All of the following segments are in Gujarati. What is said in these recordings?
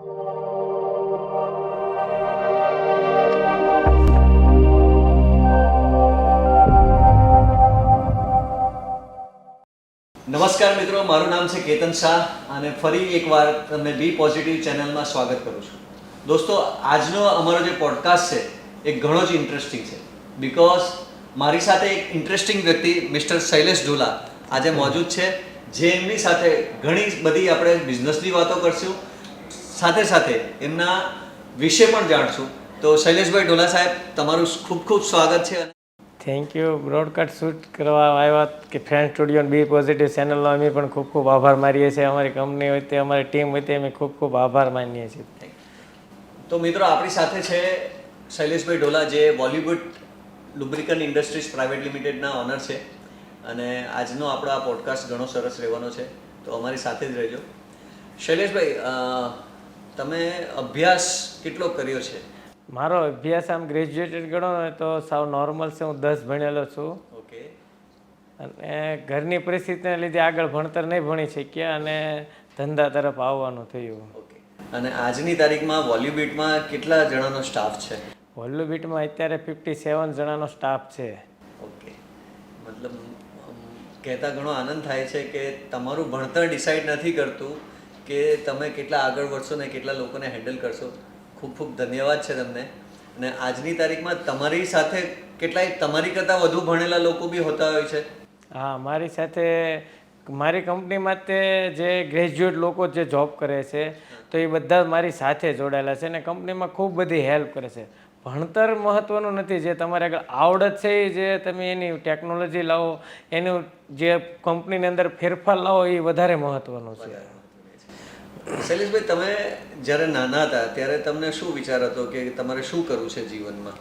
નમસ્કાર મિત્રો, મારું નામ છે કેતન શાહ અને ફરી એકવાર તમને બી પોઝિટિવ ચેનલમાં સ્વાગત કરું છું. દોસ્તો, આજનો અમારો જે પોડકાસ્ટ છે એ ઘણો જ ઇન્ટરેસ્ટિંગ છે બિકોઝ મારી સાથે એક ઇન્ટરેસ્ટિંગ વ્યક્તિ મિસ્ટર શૈલેષ ઢોલા આજે મોજૂદ છે, જે એમની સાથે ઘણી બધી આપણે બિઝનેસની વાતો કરશું, સાથે સાથે એમના વિશે પણ જાણશું. તો શૈલેષભાઈ ઢોલા સાહેબ, તમારું ખૂબ ખૂબ સ્વાગત છે. Thank you. બ્રોડકાસ્ટ શૂટ કરવા આવ્યા કે ફ્રેન્ડ સ્ટુડિયો બી પોઝિટિવ ચેનલનો અમે પણ ખૂબ ખૂબ આભાર માનીએ છીએ. અમારી કંપની હોય તે અમારી ટીમ હોય તે અમે ખૂબ ખૂબ આભાર માનીએ છીએ. તો મિત્રો, આપણી સાથે છે શૈલેષભાઈ ઢોલા, જે બોલિવૂડ લુબ્રિકન્ટ ઇન્ડસ્ટ્રીઝ પ્રાઇવેટ લિમિટેડના ઓનર છે અને આજનો આપણો આ પોડકાસ્ટ ઘણો સરસ રહેવાનો છે, તો અમારી સાથે જ રહેજો. શૈલેષભાઈ, તમે અભ્યાસ કેટલો કર્યો છે? મારો અભ્યાસ આમ ગ્રેજ્યુએટેડ ગણો ને તો સાવ નોર્મલ છે. હું 10 ભણેલો છું. ઓકે. અને ઘરની પરિસ્થિતિને લીધે આગળ ભણતર નહીં ભણી શક્યા અને ધંધા તરફ આવવાનું થયું. ઓકે. અને આજની તારીખમાં વોલ્યુબીટમાં કેટલા જણાનો સ્ટાફ છે? વોલ્યુબીટમાં અત્યારે 57 જણાનો સ્ટાફ છે. ઓકે. મતલબ કહેતા ઘણો આનંદ થાય છે કે તમારું ભણતર ડિસાઇડ નથી કરતું કે તમે કેટલા આગળ વધશો ને કેટલા લોકોને હેન્ડલ કરશો. ખૂબ ખૂબ ધન્યવાદ છે તમને. અને આજની તારીખમાં તમારી સાથે કેટલાય તમારી કરતાં વધુ ભણેલા લોકો બી હોતા હોય છે? હા, મારી સાથે મારી કંપનીમાં તે જે ગ્રેજ્યુએટ લોકો જે જોબ કરે છે તો એ બધા મારી સાથે જોડાયેલા છે અને કંપનીમાં ખૂબ બધી હેલ્પ કરે છે. ભણતર મહત્ત્વનું નથી, જે તમારે આગળ આવડત છે એ જે તમે એની ટેકનોલોજી લાવો, એનું જે કંપનીની અંદર ફેરફાર લાવો એ વધારે મહત્ત્વનું છે. શૈલેષભાઈ, તમે જ્યારે નાના હતા ત્યારે તમને શું વિચાર હતો કે તમારે શું કરવું છે જીવનમાં?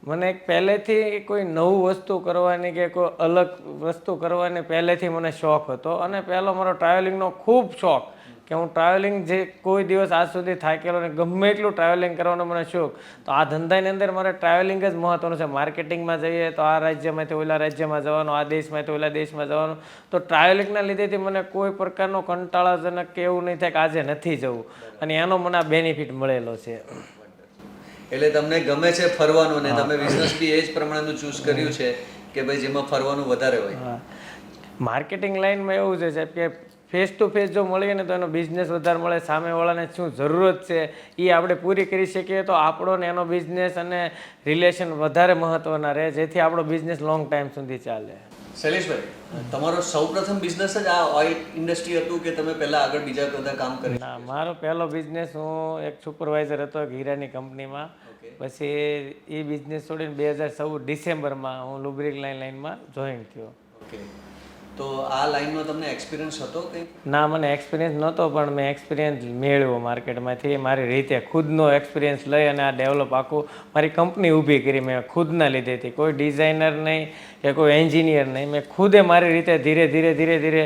મને એક પહેલેથી કોઈ નવું વસ્તુ કરવાની કે કોઈ અલગ વસ્તુ કરવાની પહેલેથી મને શોખ હતો અને પહેલો મારો ટ્રાવેલિંગનો ખૂબ શોખ કે હું ટ્રાવેલિંગ જે કોઈ દિવસ આજ સુધી થાકેલો ને ગમે એટલું ટ્રાવેલિંગ કરવાનો મને શોખ. તો આ ધંધાની અંદર મારે ટ્રાવેલિંગ જ મહત્ત્વનું છે. માર્કેટિંગમાં જઈએ તો આ રાજ્યમાંથી ઓલા રાજ્યમાં જવાનું, આ દેશમાંથી ઓલા દેશમાં જવાનું. તો ટ્રાવેલિંગના લીધેથી મને કોઈ પ્રકારનો કંટાળાજનક કે એવું નહીં થાય કે આજે નથી જવું, અને એનો મને આ બેનિફિટ મળેલો છે. એટલે તમને ગમે છે ફરવાનું ને તમે બિઝનેસ બી એ જ પ્રમાણેનું ચૂઝ કર્યું છે કે ભાઈ જેમાં ફરવાનું વધારે હોય. માર્કેટિંગ લાઈનમાં એવું છે કે ફેસ ટુ ફેસ જો મળીએ ને તો એનો બિઝનેસ વધારે મળે. સામેવાળાને શું જરૂરત છે એ આપણે પૂરી કરી શકીએ તો આપણો ને એનો બિઝનેસ અને રિલેશન વધારે મહત્ત્વના રહે, જેથી આપણો બિઝનેસ લોંગ ટાઈમ સુધી ચાલે. શૈલેષભાઈ, તમારો સૌપ્રથમ બિઝનેસ જ આ ઓઇલ ઇન્ડસ્ટ્રી હતું કે તમે પહેલા આગળ બીજા બધા કામ કર્યા? ના, મારો પહેલો બિઝનેસ, હું એક સુપરવાઇઝર હતો એક હીરાની કંપનીમાં. પછી એ બિઝનેસ છોડીને 2014 ડિસેમ્બરમાં હું લુબ્રિક લાઈનમાં જોઈન થયો. ઓકે. તો આ લાઈનમાં તમને એક્સપિરિયન્સ હતો કંઈ? ના, મને એક્સપિરિયન્સ નહોતો, પણ મેં એક્સપિરિયન્સ મેળવ્યો માર્કેટમાંથી. મારી રીતે ખુદનો એક્સપિરિયન્સ લઈ અને આ ડેવલપ આખું મારી કંપની ઊભી કરી મેં ખુદના લીધેથી. કોઈ ડિઝાઇનર નહીં કે કોઈ એન્જિનિયર નહીં, મેં ખુદે મારી રીતે ધીરે ધીરે ધીરે ધીરે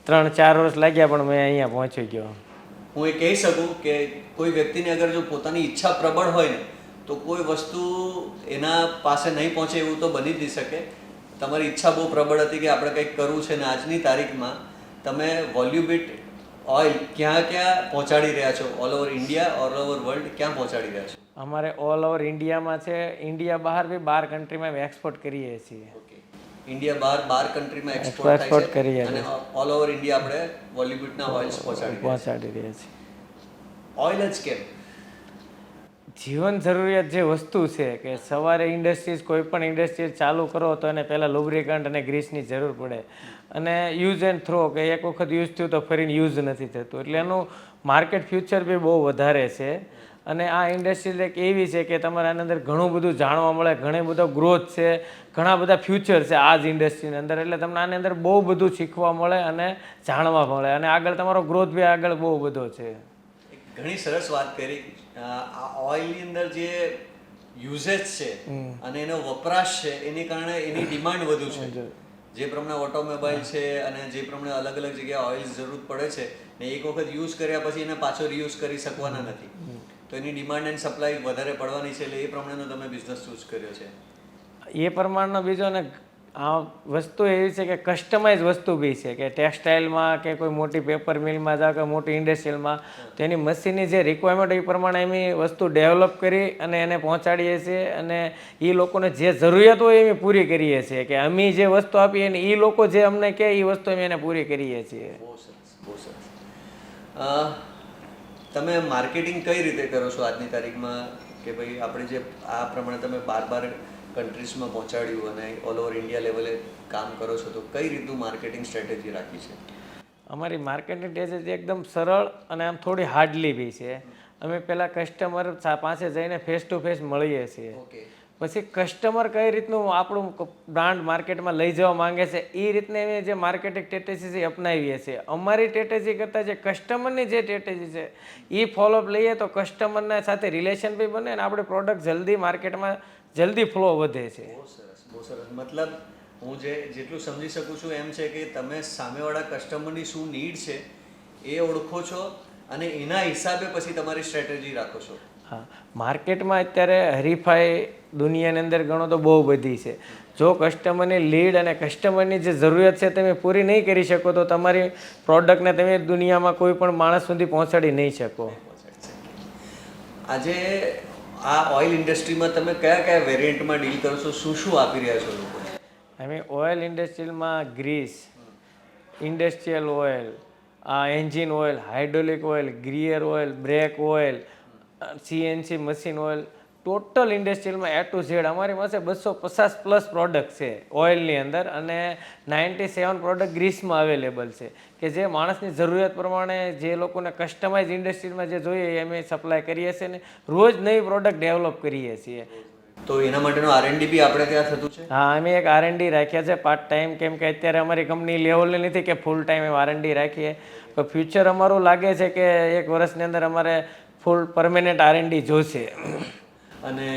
3-4 વર્ષ લાગ્યા પણ મેં અહીંયા પહોંચી ગયો. હું એ કહી શકું કે કોઈ વ્યક્તિની અગર જો પોતાની ઈચ્છા પ્રબળ હોય ને તો કોઈ વસ્તુ એના પાસે નહીં પહોંચે એવું તો બની જ નહીં શકે. તમારી ઈચ્છા બહુ પ્રબળ હતી કે આપણે કંઈક કરવું છે, ને આજની તારીખમાં તમે વોલ્યુબીટ ઓઇલ ક્યાં ક્યાં પહોંચાડી રહ્યા છો? All over India, all over world ક્યાં પહોંચાડી રહ્યા છો? અમારે ઓલ ઓવર ઇન્ડિયામાં છે. ઇન્ડિયા બહાર બી 12 કન્ટ્રીમાં એક્સપોર્ટ કરીએ છીએ. ઓકે. ઇન્ડિયા બહાર 12 કન્ટ્રીમાં એક્સપોર્ટ થાય છે અને ઓલ ઓવર ઇન્ડિયા આપણે વોલ્યુબીટના ઓઇલ્સ પહોંચાડી રહ્યા છીએ. ઓઇલ જ કેમ? જીવન જરૂરિયાત જે વસ્તુ છે કે સવારે ઇન્ડસ્ટ્રીઝ, કોઈ પણ ઇન્ડસ્ટ્રીઝ ચાલુ કરો તો એને પહેલાં લુબ્રિકન્ટ અને ગ્રીસની જરૂર પડે, અને યુઝ એન્ડ થ્રો કે એક વખત યુઝ થયું તો ફરીને યુઝ નથી થતું, એટલે એનું માર્કેટ ફ્યુચર બી બહુ વધારે છે. અને આ ઇન્ડસ્ટ્રી એક એવી છે કે તમારે આની અંદર ઘણું બધું જાણવા મળે, ઘણી બધો ગ્રોથ છે, ઘણા બધા ફ્યુચર છે આ જ ઇન્ડસ્ટ્રીની અંદર. એટલે તમને આની અંદર બહુ બધું શીખવા મળે અને જાણવા મળે, અને આગળ તમારો ગ્રોથ બી આગળ બહુ બધો છે. ઘણી સરસ વાત કરી. આ ઓઇલની અંદર જે યુઝેજ છે અને એનો વપરાશ છે એની કારણે એની ડિમાન્ડ વધુ છે. જે પ્રમાણે ઓટોમોબાઈલ છે અને જે પ્રમાણે અલગ અલગ જગ્યાએ ઓઇલ જરૂર પડે છે ને એક વખત યુઝ કર્યા પછી એને પાછો રીયુઝ કરી શકવાના નથી, તો એની ડિમાન્ડ એન્ડ સપ્લાય વધારે પડવાની છે, એટલે એ પ્રમાણેનો તમે બિઝનેસ ચૂઝ કર્યો છે. એ પ્રમાણનો બીજો ને આ વસ્તુ એવી છે કે કસ્ટમાઇઝ વસ્તુ બી છે કે ટેક્સટાઇલમાં કે કોઈ મોટી પેપર મિલમાં જાઓ કે મોટી ઇન્ડસ્ટ્રીયલમાં તો એની મશીનની જે રિક્વાયરમેન્ટ એ પ્રમાણે એમ વસ્તુ ડેવલપ કરી અને એને પહોંચાડીએ છીએ અને એ લોકોને જે જરૂરિયાત હોય એમ પૂરી કરીએ છીએ કે અમે જે વસ્તુ આપીએ ને એ લોકો જે અમને કહે એ વસ્તુ અમે એને પૂરી કરીએ છીએ. બહુ સરસ, બહુ સરસ. તમે માર્કેટિંગ કઈ રીતે કરો છો આજની તારીખમાં કે ભાઈ આપણે જે આ પ્રમાણે તમે 12 કન્ટ્રીઝમાં પહોંચાડ્યું અને ઓલ ઓવર ઇન્ડિયા લેવલે કામ કરો છો તો કઈ રીતનું માર્કેટિંગ સ્ટ્રેટેજી રાખી છે? અમારી માર્કેટિંગ સ્ટ્રેટેજી એકદમ સરળ અને આમ થોડી હાર્ડલી બી છે. અમે પહેલાં કસ્ટમર પાસે જઈને ફેસ ટુ ફેસ મળીએ છીએ. ઓકે. પછી કસ્ટમર કઈ રીતનું આપણું બ્રાન્ડ માર્કેટમાં લઈ જવા માંગે છે એ રીતને અમે જે માર્કેટિંગ સ્ટ્રેટેજી અપનાવીએ છીએ. અમારી સ્ટ્રેટેજી કરતાં જે કસ્ટમરની જે સ્ટ્રેટેજી છે એ ફોલોઅપ લઈએ તો કસ્ટમરના સાથે રિલેશન બી બને અને આપણે પ્રોડક્ટ જલ્દી માર્કેટમાં જલ્દી ફ્લો વધે છે. બહુ સરસ, બહુ સરસ. મતલબ હું જેટલું સમજી શકું છું એમ છે કે તમે સામેવાળા કસ્ટમરની શું નીડ છે એ ઓળખો છો અને એના હિસાબે પછી તમારી સ્ટ્રેટેજી રાખો છો. હા, માર્કેટમાં અત્યારે હરીફાઈ દુનિયાની અંદર ગણો તો બહુ બધી છે. જો કસ્ટમરની લીડ અને કસ્ટમરની જે જરૂરિયાત છે તમે પૂરી નહીં કરી શકો તો તમારી પ્રોડક્ટને તમે દુનિયામાં કોઈ પણ માણસ સુધી પહોંચાડી નહીં શકો. આજે આ ઓઇલ ઇન્ડસ્ટ્રીમાં તમે કયા કયા વેરિયન્ટમાં ડીલ કરો છો, શું શું આપી રહ્યા છો લોકોને? અમે ઓઇલ ઇન્ડસ્ટ્રીમાં grease, industrial oil, engine oil, hydraulic oil, gear oil, brake oil, CNC machine oil, total ઇન્ડસ્ટ્રીયલમાં A to Z અમારી પાસે 250+ પ્રોડક્ટ છે ઓઇલની અંદર અને 97 પ્રોડક્ટ ગ્રીસમાં અવેલેબલ છે કે જે માણસની જરૂરિયાત પ્રમાણે જે લોકોને કસ્ટમાઇઝ ઇન્ડસ્ટ્રીમાં જે જોઈએ એ અમે સપ્લાય કરીએ છીએ ને રોજ નવી પ્રોડક્ટ ડેવલપ કરીએ છીએ. તો એના માટેનું R&D બી આપણે ત્યાં થતું છે? હા, અમે એક R&D રાખ્યા છે પાર્ટ ટાઈમ, કેમ કે અત્યારે અમારી કંપની લેવલની નથી કે ફૂલ ટાઈમ એમ R&D રાખીએ. તો ફ્યુચર અમારું લાગે છે કે 1 વર્ષની અંદર અમારે ફૂલ પરમેનન્ટ R&D જોશે. અને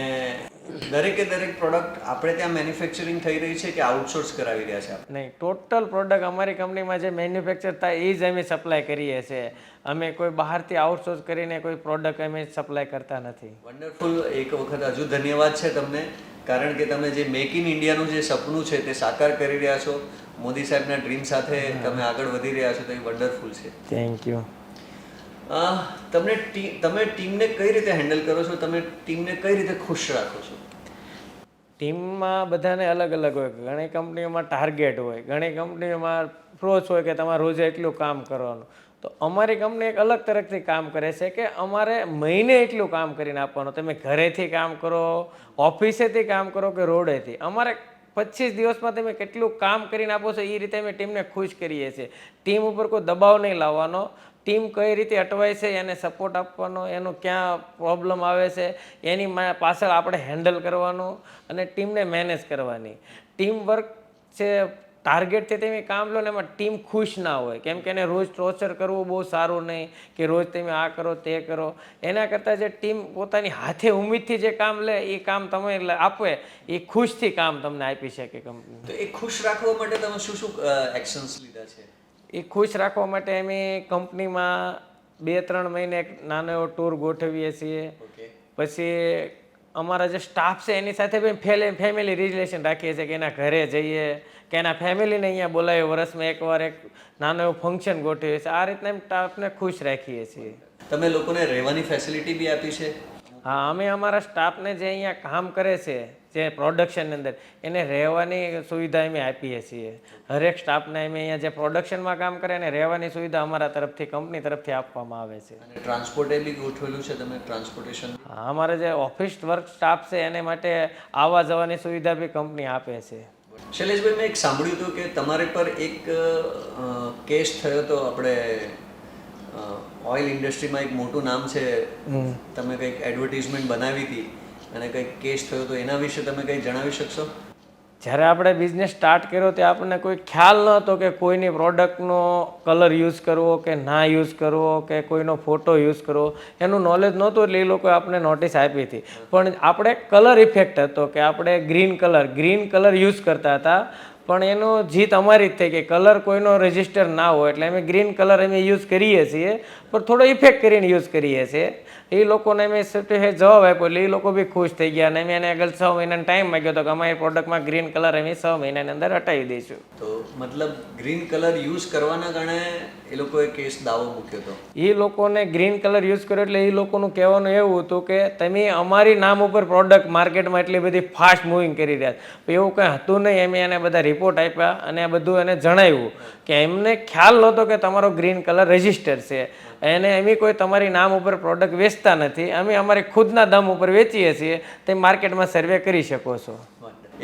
દરેક પ્રોડક્ટ આપણે ત્યાં મેન્યુફેક્ચરિંગ થઈ રહી છે કે આઉટસોર્સ કરાવી રહ્યા છે આપણે? નહીં, ટોટલ પ્રોડક્ટ અમારી કંપનીમાં જે મેન્યુફેક્ચર થાય એ જ અમે સપ્લાય કરીએ છીએ. અમે કોઈ બહારથી આઉટસોર્સ કરીને કોઈ પ્રોડક્ટ અમે સપ્લાય કરતા નથી. વન્ડરફુલ. એક વખત હજુ ધન્યવાદ છે તમને, કારણ કે તમે જે મેક ઇન ઇન્ડિયાનું જે સપનું છે તે સાકાર કરી રહ્યા છો. મોદી સાહેબના ડ્રીમ સાથે તમે આગળ વધી રહ્યા છો તો એ વન્ડરફુલ છે. Thank you. તમે ટીમને કઈ રીતે હેન્ડલ કરો છો? તમે ટીમને કઈ રીતે ખુશ રાખો છો? ટીમમાં બધાને અલગ અલગ હોય. ઘણી કંપનીઓમાં ટાર્ગેટ હોય, ઘણી કંપનીઓમાં પ્રોચ હોય કે તમારે રોજે એટલું કામ કરવાનું. તો અમારી કંપની એક અલગ તરફથી કામ કરે છે કે અમારે મહિને એટલું કામ કરીને આપવાનું. તમે ઘરેથી કામ કરો, ઓફિસેથી કામ કરો કે રોડેથી, અમારે 25 દિવસમાં તમે કેટલું કામ કરીને આપો છો એ રીતે અમે ટીમને ખુશ કરીએ છીએ. ટીમ ઉપર કોઈ દબાવ નહીં લાવવાનો. ટીમ કઈ રીતે અટવાય છે એને સપોર્ટ આપવાનો, એનું ક્યાં પ્રોબ્લેમ આવે છે એની પાછળ આપણે હેન્ડલ કરવાનું અને ટીમને મેનેજ કરવાની. ટીમ વર્ક છે, ટાર્ગેટથી તમે કામ લો ને એમાં ટીમ ખુશ ના હોય, કેમ કે એને રોજ ટોર્ચર કરવું બહુ સારું નહીં કે રોજ તમે આ કરો તે કરો. એના કરતાં જે ટીમ પોતાની હાથે ઉમ્મીદથી જે કામ લે એ કામ તમે આપે એ ખુશથી કામ તમને આપી શકે કંપની. તો એ ખુશ રાખવા માટે તમે શું શું એક્શન્સ લીધા છે? એ ખુશ રાખવા માટે અમે કંપનીમાં 2-3 મહિને એક નાનો એવો ટૂર ગોઠવીએ છીએ. પછી અમારા જે સ્ટાફ છે એની સાથે બી ફેમિલી રિલેશન રાખીએ છીએ કે એના ઘરે જઈએ કે એના ફેમિલીને અહીંયા બોલાવીએ, વર્ષમાં એકવાર એક નાનો એવો ફંક્શન ગોઠવીએ છીએ. આ રીતના એમ સ્ટાફને ખુશ રાખીએ છીએ. તમે લોકોને રહેવાની ફેસિલિટી બી આપી છે? હા, અમે અમારા સ્ટાફને જે અહીંયા કામ કરે છે જે પ્રોડક્શનની અંદર એને રહેવાની સુવિધા અમે આપીએ છીએ. હરેક સ્ટાફને અમે અહીંયા જે પ્રોડક્શનમાં કામ કરે એને રહેવાની સુવિધા અમારા તરફથી કંપની તરફથી આપવામાં આવે છે. અને ટ્રાન્સપોર્ટે બી ગોઠવેલું છે તમે? ટ્રાન્સપોર્ટેશન? હા, અમારા જે ઓફિસ વર્ક સ્ટાફ છે એને માટે આવવા જવાની સુવિધા બી કંપની આપે છે. શૈલેષભાઈ, મેં એક સાંભળ્યું હતું કે તમારે પર એક કેસ થયો હતો. આપણે ઓઇલ ઇન્ડસ્ટ્રીમાં એક મોટું નામ છે, તમે કંઈક એડવર્ટિઝમેન્ટ બનાવી હતી અને કંઈક કેસ થયો તો એના વિશે તમે કંઈ જણાવી શકશો? જ્યારે આપણે બિઝનેસ સ્ટાર્ટ કર્યો તે આપણને કોઈ ખ્યાલ ન હતો કે કોઈની પ્રોડક્ટનો કલર યુઝ કરવો કે ના યુઝ કરવો કે કોઈનો ફોટો યુઝ કરવો, એનું નોલેજ નહોતું. એટલે એ લોકોએ આપણે નોટિસ આપી હતી. પણ આપણે કલર ઇફેક્ટ હતો કે આપણે ગ્રીન કલર યુઝ કરતા હતા. પણ એનો જીત અમારી જ થઈ કે કલર કોઈનો રજિસ્ટર ના હોય એટલે અમે ગ્રીન કલર અમે યુઝ કરીએ છીએ પણ થોડો ઇફેક્ટ કરીને યુઝ કરીએ છીએ. એ લોકોને અમે સર્ટિફિકેટ જવાબ આપ્યો એટલે એ લોકો બી ખુશ થઈ ગયા અને અમે એને આગળ 6 મહિનાનો ટાઈમ માંગ્યો હતો કે અમારી પ્રોડક્ટમાં ગ્રીન કલર અમે 6 મહિનાની અંદર હટાવી દઈશું. તો મતલબ ગ્રીન કલર યુઝ કરવાના કારણે એ લોકોએ કેસ દાવો મૂક્યો હતો. એ લોકોને ગ્રીન કલર યુઝ કર્યો એટલે એ લોકોનું કહેવાનું એવું હતું કે તમે અમારી નામ ઉપર પ્રોડક્ટ માર્કેટમાં એટલી બધી ફાસ્ટ મૂવિંગ કરી રહ્યા છો. એવું કંઈ હતું નહીં. અમે એને બધા રિપોર્ટ આપ્યા અને આ બધું એને જણાવ્યું કે એમને ખ્યાલ નહોતો કે તમારો ગ્રીન કલર રજિસ્ટર છે અને અમે કોઈ તમારી નામ ઉપર પ્રોડક્ટ વેચતા નથી. અમે અમારી ખુદના દમ ઉપર વેચીએ છીએ. તમે માર્કેટમાં સર્વે કરી શકો છો.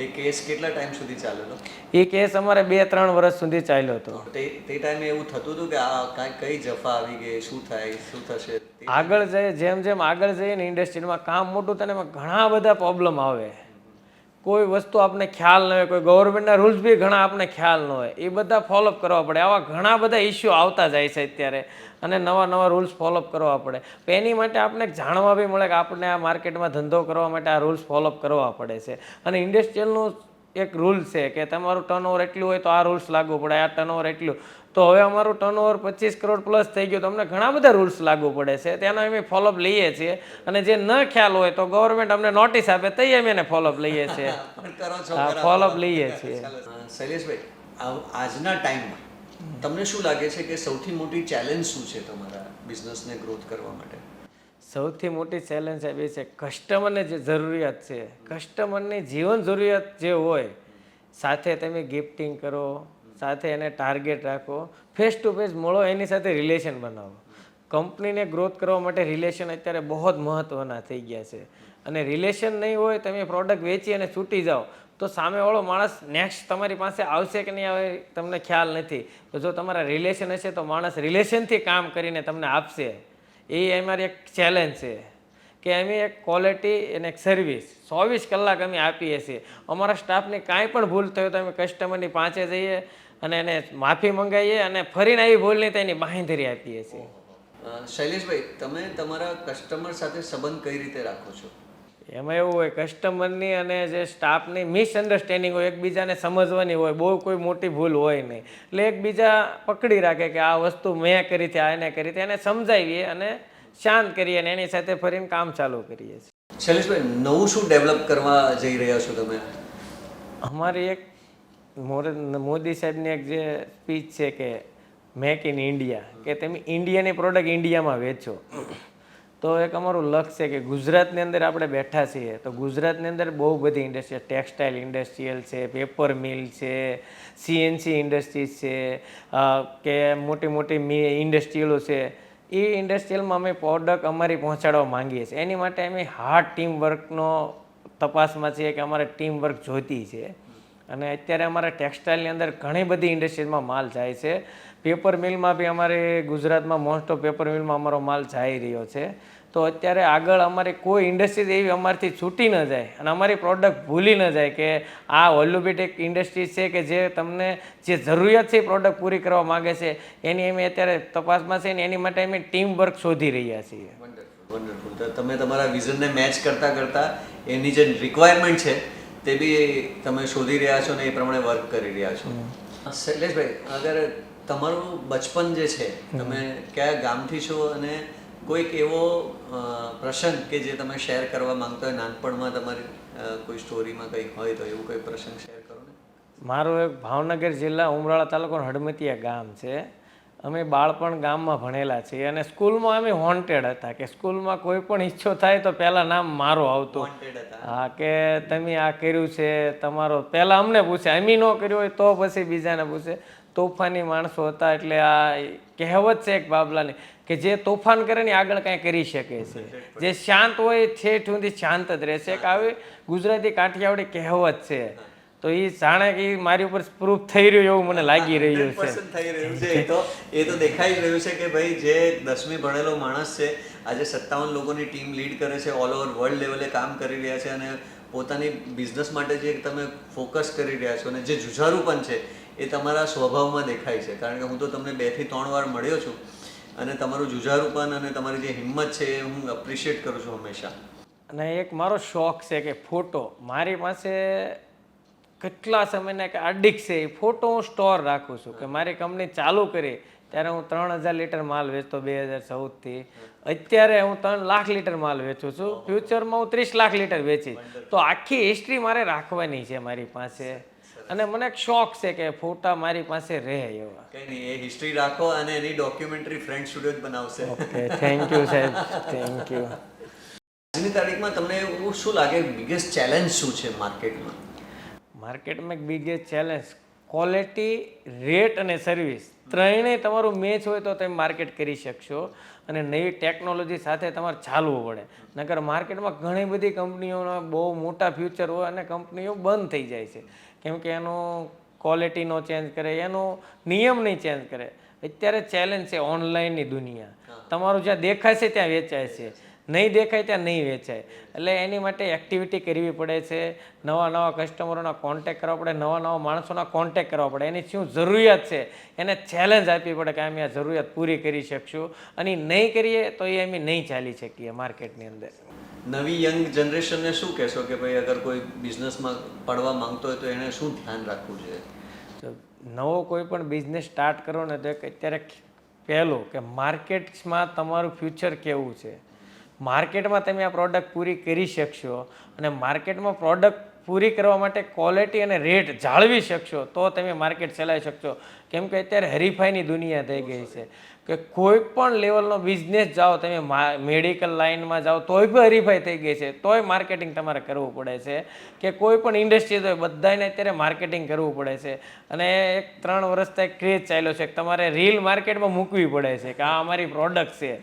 એ કેસ કેટલા ટાઈમ સુધી ચાલેલો? એ કેસ અમારે 2-3 વર્ષ સુધી ચાલ્યો હતો. તે ટાઈમે એવું થતું હતું કે આ કઈ જફા આવી ગઈ, શું થાય, શું થશે? આગળ જઈએ જેમ જેમ આગળ જઈએ ને ઇન્ડસ્ટ્રીમાં કામ મોટું થાય એમાં ઘણા બધા પ્રોબ્લેમ આવે. કોઈ વસ્તુ આપણે ખ્યાલ ન હોય, કોઈ ગવર્મેન્ટના રૂલ્સ બી ઘણા આપણે ખ્યાલ ન હોય, એ બધા ફોલોઅપ કરવા પડે. આવા ઘણા બધા ઇસ્યુ આવતા જાય છે અત્યારે અને નવા નવા રૂલ્સ ફોલોઅપ કરવા પડે. તો એની માટે આપણે જાણવા બી મળે કે આપણે આ માર્કેટમાં ધંધો કરવા માટે આ રૂલ્સ ફોલોઅપ કરવા પડે છે. અને ઇન્ડસ્ટ્રીયલનું એક રૂલ છે કે તમારું ટર્નઓવર એટલું હોય તો આ રૂલ્સ લાગુ પડે, આ ટર્નઓવર એટલું. તો હવે અમારું ટર્નઓવર 25 કરોડ પ્લસ થઈ ગયું તો અમને ઘણા બધા રૂલ્સ લાગુ પડે છે. તેનો અમે ફોલોઅપ લઈએ છીએ અને જે ન ખ્યાલ હોય તો ગવર્મેન્ટ અમને નોટિસ આપે તો અમે એને ફોલોઅપ લઈએ છીએ. ફોલોઅપ લઈએ છીએ. શૈલેષભાઈ, આજના ટાઈમમાં તમને શું લાગે છે કે સૌથી મોટી ચેલેન્જ શું છે તમારા બિઝનેસને ગ્રોથ કરવા માટે? સૌથી મોટી ચેલેન્જ સાહેબ એ છે કસ્ટમરને જે જરૂરિયાત છે, કસ્ટમરની જીવન જરૂરિયાત જે હોય, સાથે તમે ગિફ્ટિંગ કરો, સાથે એને ટાર્ગેટ રાખો, ફેસ ટુ ફેસ મળો, એની સાથે રિલેશન બનાવો. કંપનીને ગ્રોથ કરવા માટે રિલેશન અત્યારે બહુ જ મહત્ત્વના થઈ ગયા છે. અને રિલેશન નહીં હોય, તમે પ્રોડક્ટ વેચી અને છૂટી જાઓ તો સામેવાળો માણસ નેક્સ્ટ તમારી પાસે આવશે કે નહીં આવે તમને ખ્યાલ નથી. તો જો તમારા રિલેશન હશે તો માણસ રિલેશનથી કામ કરીને તમને આપશે. એ અમારી એક ચેલેન્જ છે કે અમે એક ક્વોલિટી અને એક સર્વિસ 24 કલાક અમે આપીએ છીએ. અમારા સ્ટાફને કાંઈ પણ ભૂલ થયો તો અમે કસ્ટમરની પાસે જઈએ અને એને માફી મંગાવીએ અને ફરીને આવી ભૂલ નહીં તો એની બાંહેધરી આપીએ છીએ. શૈલેષભાઈ, તમે તમારા કસ્ટમર સાથે સંબંધ કઈ રીતે રાખો છો? એમાં એવું હોય કસ્ટમરની અને જે સ્ટાફની મિસઅન્ડરસ્ટેન્ડિંગ હોય, એકબીજાને સમજવાની હોય, બહુ કોઈ મોટી ભૂલ હોય નહીં. એટલે એકબીજા પકડી રાખે કે આ વસ્તુ મેં કરી હતી, આ એને કરી હતી, એને સમજાવીએ અને શાંત કરીએ અને એની સાથે ફરીને કામ ચાલુ કરીએ છીએ. શૈલેષભાઈ, નવું શું ડેવલપ કરવા જઈ રહ્યા છો તમે? અમારી એક મોદી સાહેબની એક જે સ્પીચ છે કે મેક ઇન ઇન્ડિયા, કે તમે ઇન્ડિયાની પ્રોડક્ટ ઇન્ડિયામાં વેચો. તો એક અમારું લક્ષ્ય છે કે ગુજરાતની અંદર આપણે બેઠા છીએ તો ગુજરાતની અંદર બહુ બધી ઇન્ડસ્ટ્રી, ટેક્સટાઇલ ઇન્ડસ્ટ્રીયલ છે, પેપર મિલ છે, CNC ઇન્ડસ્ટ્રીઝ છે, કે મોટી મોટી ઇન્ડસ્ટ્રીયલો છે. એ ઇન્ડસ્ટ્રીયલમાં અમે પ્રોડક્ટ અમારી પહોંચાડવા માંગીએ છીએ. એની માટે અમે હાર્ડ ટીમ વર્કનો તપાસમાં છીએ કે અમારે ટીમ વર્ક જોઈતી છે. અને અત્યારે અમારા ટેક્સટાઇલની અંદર ઘણી બધી ઇન્ડસ્ટ્રીઝમાં માલ જાય છે. પેપર મિલમાં બી અમારે ગુજરાતમાં મોસ્ટ ઓફ પેપર મિલમાં અમારો માલ જઈ રહ્યો છે. તો અત્યારે આગળ અમારી કોઈ ઇન્ડસ્ટ્રીઝ એવી અમારથી છૂટી ન જાય અને અમારી પ્રોડક્ટ ભૂલી ન જાય કે આ ઓલ્યુબિટેક ઇન્ડસ્ટ્રીઝ છે કે જે તમને જે જરૂરિયાત છે એ પ્રોડક્ટ પૂરી કરવા માગે છે. એની અમે અત્યારે તપાસમાં છે ને એની માટે અમે ટીમ વર્ક શોધી રહ્યા છીએ. વન્ડરફુલ. તો તમે તમારા વિઝનને મેચ કરતાં કરતાં એની જે રિક્વાયરમેન્ટ છે તે બી તમે શોધી રહ્યા છો ને એ પ્રમાણે વર્ક કરી રહ્યા છો. શૈલેષભાઈ, અગર તમારું બચપન જે છે, તમે કયા ગામથી છો અને કોઈક એવો પ્રસંગ કે જે તમે શેર કરવા માંગતો હોય નાનપણમાં તમારી કોઈ સ્ટોરીમાં કંઈક હોય તો એવું કોઈ પ્રસંગ શેર કરો ને. મારું એક ભાવનગર જિલ્લા ઉમરાળા તાલુકાનું હડમતિયા ગામ છે. અમે બાળપણ ગામમાં ભણેલા છીએ અને સ્કૂલમાં અમે વોન્ટેડ હતા કે સ્કૂલમાં કોઈ પણ ઈચ્છો થાય તો પહેલાં નામ મારો આવતું. હા, કે તમે આ કર્યું છે તમારો, પહેલાં અમને પૂછે, અમે ન કર્યું હોય તો પછી બીજાને પૂછે. તોફાની માણસો હતા એટલે આ કહેવત છે એક બાબલાની કે જે તોફાન કરે ને આગળ કાંઈ કરી શકે છે, જે શાંત હોય ઠેઠ સુધી શાંત જ રહેશે. એક આવી ગુજરાતી કાઠિયાવાડી કહેવત છે. તો એ જાણે કે મારી ઉપર પ્રૂફ થઈ રહ્યું એવું મને લાગી રહ્યું છે. થઈ રહ્યું છે એ તો દેખાઈ રહ્યું છે કે ભાઈ જે 10મી ભણેલો માણસ છે આજે 57 લોકોની ટીમ લીડ કરે છે, ઓલ ઓવર વર્લ્ડ લેવલે કામ કરી રહ્યા છે અને પોતાની બિઝનેસ માટે જે તમે ફોકસ કરી રહ્યા છો અને જે જુઝારુપન છે એ તમારા સ્વભાવમાં દેખાય છે. કારણ કે હું તો તમને 2 થી 3 વાર મળ્યો છું અને તમારું જુઝારુપન અને તમારી જે હિંમત છે એ હું એપ્રિશિએટ કરું છું હંમેશા. અને એક મારો શોખ છે કે ફોટો, મારી પાસે કેટલા સમયના કે અડિક્ટ છે એ ફોટો હું સ્ટોર રાખું છું કે મારી કંપની ચાલુ કરી ત્યારે હું 3000 લીટર માલ વેચતો 2014થી. અત્યારે હું 3 લાખ લીટર માલ વેચું છું. ફ્યુચરમાં હું 30 લાખ લીટર વેચીશ. તો આખી હિસ્ટ્રી મારે રાખવાની છે મારી પાસે, અને મને એક શોખ છે કે ફોટા મારી પાસે રહે એવા. કઈ નહીં, એ હિસ્ટ્રી રાખો અને એની ડોક્યુમેન્ટરી ફ્રેન્ડ સ્ટુડિયો જ બનાવશે. ઓકે, થેન્ક યુ સાહેબ, થેન્ક યુ. આજની તારીખમાં તમને એવું શું લાગે, બિગેસ્ટ ચેલેન્જ શું છે માર્કેટમાં? માર્કેટમાં એક બિગેસ્ટ ચેલેન્જ ક્વોલિટી, રેટ અને સર્વિસ ત્રણેય તમારું મેચ હોય તો તમે માર્કેટ કરી શકશો, અને નવી ટેકનોલોજી સાથે તમારે ચાલવું પડે. નકર માર્કેટમાં ઘણી બધી કંપનીઓના બહુ મોટા ફ્યુચર હોય અને કંપનીઓ બંધ થઈ જાય છે, કેમ કે એનું ક્વોલિટી નો ચેન્જ કરે, એનો નિયમ નહીં ચેન્જ કરે. અત્યારે ચેલેન્જ છે ઓનલાઈનની દુનિયા. તમારું જ્યાં દેખાય છે ત્યાં વેચાય છે, નહીં દેખાય ત્યાં નહીં વેચાય. એટલે એની માટે એક્ટિવિટી કરવી પડે છે, નવા કસ્ટમરોના કોન્ટેક્ટ કરવા પડે, નવા માણસોના કોન્ટેક્ટ કરવા પડે, એની શું જરૂરિયાત છે એને ચેલેન્જ આપવી પડે કે અમે આ જરૂરિયાત પૂરી કરી શકશું, અને નહીં કરીએ તો એ અમે નહીં ચાલી શકીએ માર્કેટની અંદર. નવી યંગ જનરેશનને શું કહેશો કે ભાઈ અગર કોઈ બિઝનેસમાં પડવા માંગતો હોય તો એને શું ધ્યાન રાખવું જોઈએ? તો નવો કોઈ પણ બિઝનેસ સ્ટાર્ટ કરો ને તો અત્યારે પહેલું કે માર્કેટ્સમાં તમારું ફ્યુચર કેવું છે, માર્કેટમાં તમે આ પ્રોડક્ટ પૂરી કરી શકશો, અને માર્કેટમાં પ્રોડક્ટ પૂરી કરવા માટે ક્વોલિટી અને રેટ જાળવી શકશો તો તમે માર્કેટ ચલાવી શકશો. કેમ કે અત્યારે હરીફાઈની દુનિયા થઈ ગઈ છે કે કોઈ પણ લેવલનો બિઝનેસ જાઓ, તમે મેડિકલ લાઇનમાં જાઓ તોય પણ હરીફાઈ થઈ ગઈ છે, તોય માર્કેટિંગ તમારે કરવું પડે છે. કે કોઈ પણ ઇન્ડસ્ટ્રી હોય બધાને અત્યારે માર્કેટિંગ કરવું પડે છે. અને એક 3 વર્ષથી એક ક્રેઝ ચાલ્યો છે કે તમારે રીલ માર્કેટમાં મૂકવી પડે છે કે આ અમારી પ્રોડક્ટ છે,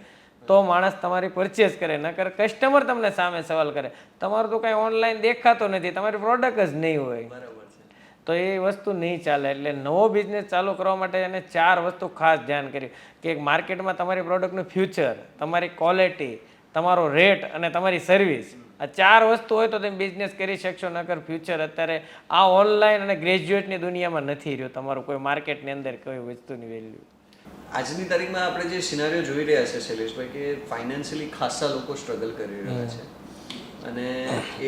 તો માણસ તમારી પરચેસ કરે. નકર કસ્ટમર તમને સામે સવાલ કરે, તમારું તો કાંઈ ઓનલાઈન દેખાતો નથી, તમારી પ્રોડક્ટ જ નહીં હોય, તો એ વસ્તુ નહીં ચાલે. એટલે નવો બિઝનેસ ચાલુ કરવા માટે એને 4 વસ્તુ ખાસ ધ્યાન કર્યું કે માર્કેટમાં તમારી પ્રોડક્ટનું ફ્યુચર, તમારી ક્વોલિટી, તમારો રેટ અને તમારી સર્વિસ, આ 4 વસ્તુ હોય તો તમે બિઝનેસ કરી શકશો. નકર ફ્યુચર અત્યારે આ ઓનલાઈન અને ગ્રેજ્યુએટની દુનિયામાં નથી રહ્યું તમારું કોઈ માર્કેટની અંદર કોઈ વસ્તુની વેલ્યુ. આજની તારીખમાં આપણે જે સિનારીઓ જોઈ રહ્યા છે શૈલેષભાઈ, કે ફાઇનાન્શિયલી ખાસા લોકો સ્ટ્રગલ કરી રહ્યા છે, અને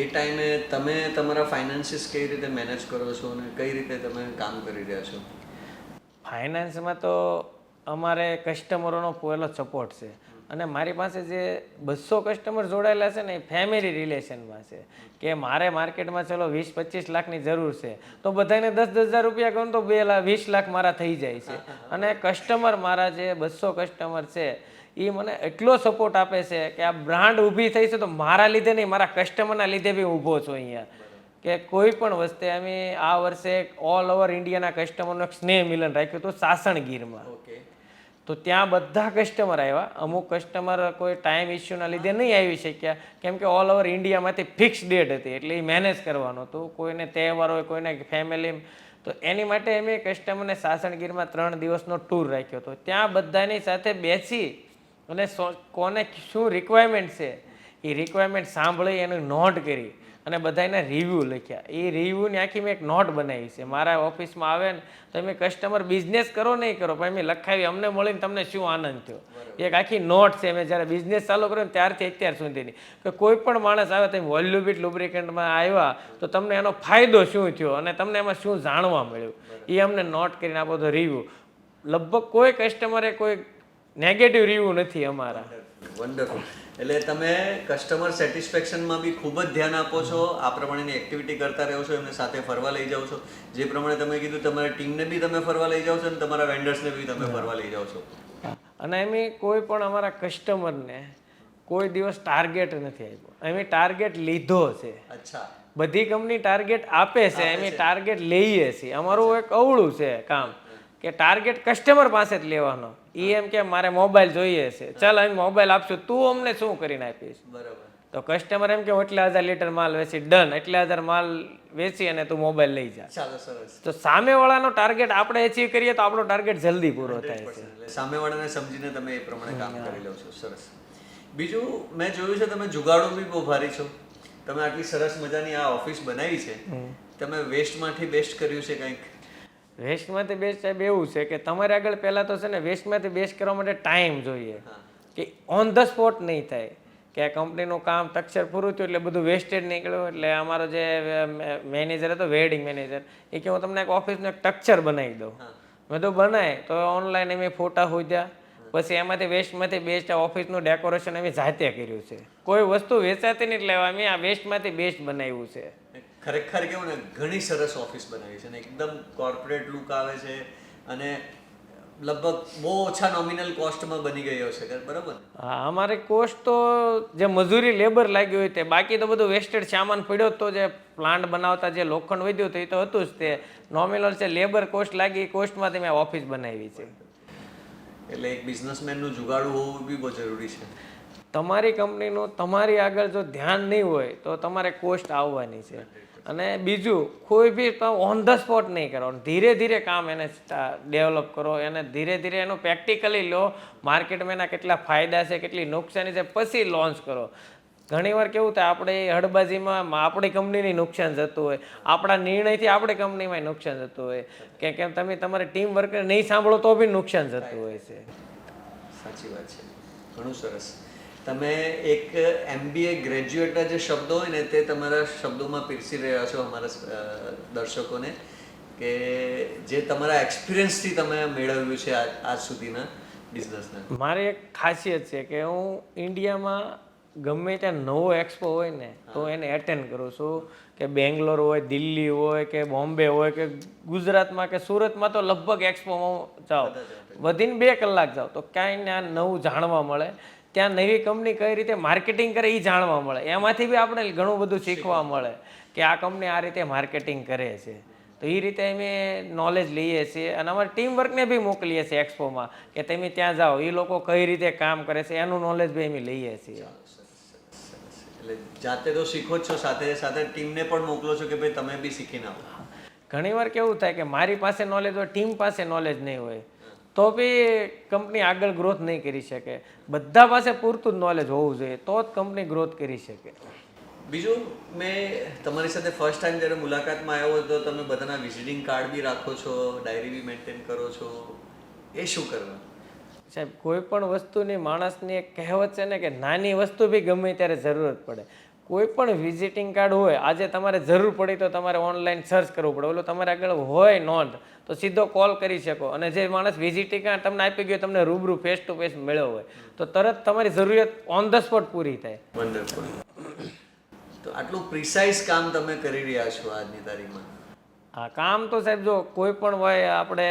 એ ટાઈમે તમે તમારા ફાઇનાન્સીસ કઈ રીતે મેનેજ કરો છો અને કઈ રીતે તમે કામ કરી રહ્યા છો? ફાઇનાન્સમાં તો અમારે કસ્ટમરોનો પહેલો સપોર્ટ છે, અને મારી પાસે જે 200 કસ્ટમર જોડાયેલા છે ને એ ફેમિલી રિલેશનમાં છે. કે મારે માર્કેટમાં ચલો 20-25 લાખની જરૂર છે તો બધાને 10,000 રૂપિયા કહું તો 20 લાખ મારા થઈ જાય છે. અને કસ્ટમર મારા જે 200 કસ્ટમર છે એ મને એટલો સપોર્ટ આપે છે કે આ બ્રાન્ડ ઊભી થઈ છે તો મારા લીધે નહીં, મારા કસ્ટમરના લીધે બી ઊભો છું અહીંયા. કે કોઈ પણ વસ્તે અમે આ વર્ષે ઓલ ઓવર ઇન્ડિયાના કસ્ટમરનો એક સ્નેહ મિલન રાખ્યું હતું સાસણગીરમાં. તો ત્યાં બધા કસ્ટમર આવ્યા. અમુક કસ્ટમર કોઈ ટાઈમ ઇસ્યુના લીધે નહીં આવી શક્યા, કેમ કે ઓલ ઓવર ઇન્ડિયામાંથી ફિક્સ ડેટ હતી એટલે એ મેનેજ કરવાનું હતું. કોઈને તહેવાર હોય, કોઈને ફેમિલી, તો એની માટે અમે કસ્ટમરને સાસણગીરમાં 3 દિવસનો ટૂર રાખ્યો હતો. ત્યાં બધાની સાથે બેસી અને કોને શું રિક્વાયરમેન્ટ છે એ રિક્વાયરમેન્ટ સાંભળી એનું નોટ કરી અને બધાના રિવ્યૂ લખ્યા. એ રિવ્યૂની આખી મેં એક નોટ બનાવી છે. મારા ઓફિસમાં આવે ને તો તમે કસ્ટમર બિઝનેસ કરો નહીં કરો પણ મેં લખાવી અમને મળીને તમને શું આનંદ થયો, એક આખી નોટ છે. મેં જ્યારે બિઝનેસ ચાલુ કર્યો ને ત્યારથી અત્યાર સુધીની, કે કોઈ પણ માણસ આવે તમે વોલ્યુબિટ લુબ્રિકન્ટમાં આવ્યા તો તમને એનો ફાયદો શું થયો અને તમને એમાં શું જાણવા મળ્યું એ અમને નોટ કરીને આપો તો રિવ્યૂ. લગભગ કોઈ કસ્ટમરે કોઈ નેગેટિવ રિવ્યૂ નથી અમારા. વન્ડરફુલ. એટલે તમે કસ્ટમર સેટિસ્ફેક્શનમાં બી ખૂબ જ ધ્યાન આપો છો, આ પ્રમાણેની એક્ટિવિટી કરતા રહો છો, એમને સાથે ફરવા લઈ જાઓ છો. જે પ્રમાણે તમે કીધું તમારી ટીમને બી તમે ફરવા લઈ જાઓ છો અને તમારા વેન્ડર્સને બી તમે ફરવા લઈ જાઓ છો. અને અમે કોઈ પણ અમારા કસ્ટમરને કોઈ દિવસ ટાર્ગેટ નથી આપ્યો, અમે ટાર્ગેટ લીધો છે. અચ્છા. બધી કંપની ટાર્ગેટ આપે છે, અમે ટાર્ગેટ લઈએ છીએ. અમારું એક અવળું છે કામ કે ટાર્ગેટ કસ્ટમર પાસે જ લેવાનો. એ એમ કે મારે મોબાઈલ જોઈએ છે, ચાલ અમે મોબાઈલ આપશું, તું અમને શું કરીને આપીશ? બરાબર. તો કસ્ટમર એમ કે એટલા 1000 લીટર માલ વેચી, ડન, એટલા 1000 માલ વેચી અને તું મોબાઈલ લઈ જા. ચાલો, સરસ. તો સામેવાળાનો ટાર્ગેટ આપણે અચીવ કરીએ તો આપણો ટાર્ગેટ જલ્દી પૂરો થાય છે. સામેવાળાને સમજીને તમે એ પ્રમાણે કામ કરી લો છો. સરસ. બીજું મેં જોયું છે તમે જુગાડો બી બહુ ભારી છો. તમે આટલી સરસ મજાની આ ઓફિસ બનાવી છે, તમે વેસ્ટમાંથી બેસ્ટ કર્યું છે કંઈક? વેસ્ટમાંથી બેસ્ટ સાહેબ એવું છે કે તમારે આગળ પહેલાં તો છે ને વેસ્ટમાંથી બેસ્ટ કરવા માટે ટાઈમ જોઈએ, કે ઓન ધ સ્પોટ નહીં થાય. કે આ કંપનીનું કામ તક્ષર પૂરું થયું એટલે બધું વેસ્ટેજ નીકળ્યું. એટલે અમારો જે મેનેજર હતો, વેડિંગ મેનેજર, એ કે હું તમને એક ઓફિસનું એક તક્ષર બનાવી દઉં. મેં તો બનાય તો ઓનલાઈન એમ ફોટા હોદ્યા, પછી એમાંથી વેસ્ટમાંથી બેસ્ટ ઓફિસનું ડેકોરેશન અમે જાતે કર્યું છે. કોઈ વસ્તુ વેચાતી નહીં એટલે અમે આ વેસ્ટમાંથી બેસ્ટ બનાવ્યું છે. ખરેખર કેવું ને, ઘણી સરસ ઓફિસ બનાવી છે ને એકદમ કોર્પોરેટ લુક આવે છે અને લગભગ બહુ ઓછા નોમિનલ કોસ્ટમાં બની ગયો છે, બરાબર? હા, અમારે કોસ્ટ તો જે મજૂરી લેબર લાગ્યું હોય તે, બાકી તો બધું વેસ્ટેડ સામાન પડ્યો તો જે પ્લાન્ટ બનાવતા જે લોખંડ વધ્યું હતું એ તો હતું જ. તે નોમિનલ છે લેબર કોસ્ટ લાગી, એ કોસ્ટમાંથી મેં ઓફિસ બનાવી છે. એટલે એક બિઝનેસમેનનું જુગાડું હોવું બી બહુ જરૂરી છે. તમારી કંપનીનું તમારી આગળ જો ધ્યાન નહીં હોય તો તમારે કોસ્ટ આવવાની છે. અને બીજું, કોઈ બી ઓન ધ સ્પોટ નહીં કરવાનું, ધીરે ધીરે કામ એને ડેવલપ કરો, એને ધીરે ધીરે એનું પ્રેક્ટિકલી લો, માર્કેટમાં એના કેટલા ફાયદા છે, કેટલી નુકસાની છે, પછી લોન્ચ કરો. ઘણીવાર કેવું થાય, આપણે હડબાજીમાં આપણી કંપનીની નુકસાન જતું હોય, આપણા નિર્ણયથી આપણી કંપનીમાં નુકસાન જતું હોય, કે કેમ તમે તમારી ટીમ વર્કર નહીં સાંભળો તો બી નુકસાન જતું હોય છે. સાચી વાત છે, ઘણું સરસ. તમે એક MBA ગ્રેજ્યુએટના જે શબ્દો હોય ને તે તમારા શબ્દોમાં પીરસી રહ્યા છો અમારા દર્શકોને, કે જે તમારા એક્સપિરિયન્સથી તમે મેળવ્યું છે આજ સુધીના બિઝનેસના. મારી એક ખાસિયત છે કે હું ઇન્ડિયામાં ગમે ત્યાં નવો એક્સપો હોય ને તો એને એટેન્ડ કરું છું. કે બેંગ્લોર હોય, દિલ્હી હોય, કે બોમ્બે હોય, કે ગુજરાતમાં કે સુરતમાં તો લગભગ એક્સપોમાં જાઓ, વધીને 2 કલાક જાઓ તો ક્યાંય ને નવું જાણવા મળે. ત્યાં નવી કંપની કઈ રીતે માર્કેટિંગ કરે એ જાણવા મળે. એમાંથી બી આપણે ઘણું બધું શીખવા મળે કે આ કંપની આ રીતે માર્કેટિંગ કરે છે. તો એ રીતે અમે નોલેજ લઈએ છીએ અને અમારી ટીમ વર્કને બી મોકલીએ છીએ એક્સપોમાં, કે તમે ત્યાં જાઓ, એ લોકો કઈ રીતે કામ કરે છે એનું નોલેજ બી અમે લઈએ છીએ. એટલે જાતે તો શીખો જ છો, સાથે સાથે ટીમને પણ મોકલો છો કે ભાઈ તમે બી શીખીને આવો. ઘણીવાર કેવું થાય કે મારી પાસે નોલેજ હોય, ટીમ પાસે નોલેજ નહીં હોય, તો બી કંપની આગળ ગ્રોથ નહીં કરી શકે. બધા પાસે પૂરતું જ નોલેજ હોવું જોઈએ તો જ કંપની ગ્રોથ કરી શકે. બીજું, મેં તમારી સાથે ફર્સ્ટ ટાઈમ જ્યારે મુલાકાતમાં આવ્યો તો તમે બધાના વિઝિટિંગ કાર્ડ બી રાખો છો, ડાયરી બી મેન્ટેન કરો છો, એ શું કરવા? સાહેબ, કોઈ પણ વસ્તુની માણસની એક કહેવત છે ને કે નાની વસ્તુ બી ગમે ત્યારે જરૂરત પડે. કોઈ પણ વિઝિટિંગ કાર્ડ હોય, આજે તમારે જરૂર પડી તો તમારે ઓનલાઈન સર્ચ કરવું પડે, ઓલો તમારે આગળ હોય નોંધ તો સીધો કોલ કરી શકો. અને જે માણસ વિઝિટિંગ કાર્ડ તમને આપી ગયો, તમને રૂબરૂ ફેસ ટુ ફેસ મળ્યો હોય તો તરત તમારી જરૂરિયાત ઓન ધ સ્પોટ પૂરી થાય. વન્ડરફુલ. તો આટલું પ્રિસાઇઝ કામ તમે કરી રહ્યા છો આજની તારીખમાં. હા, કામ તો સાહેબ જો કોઈ પણ હોય, આપણે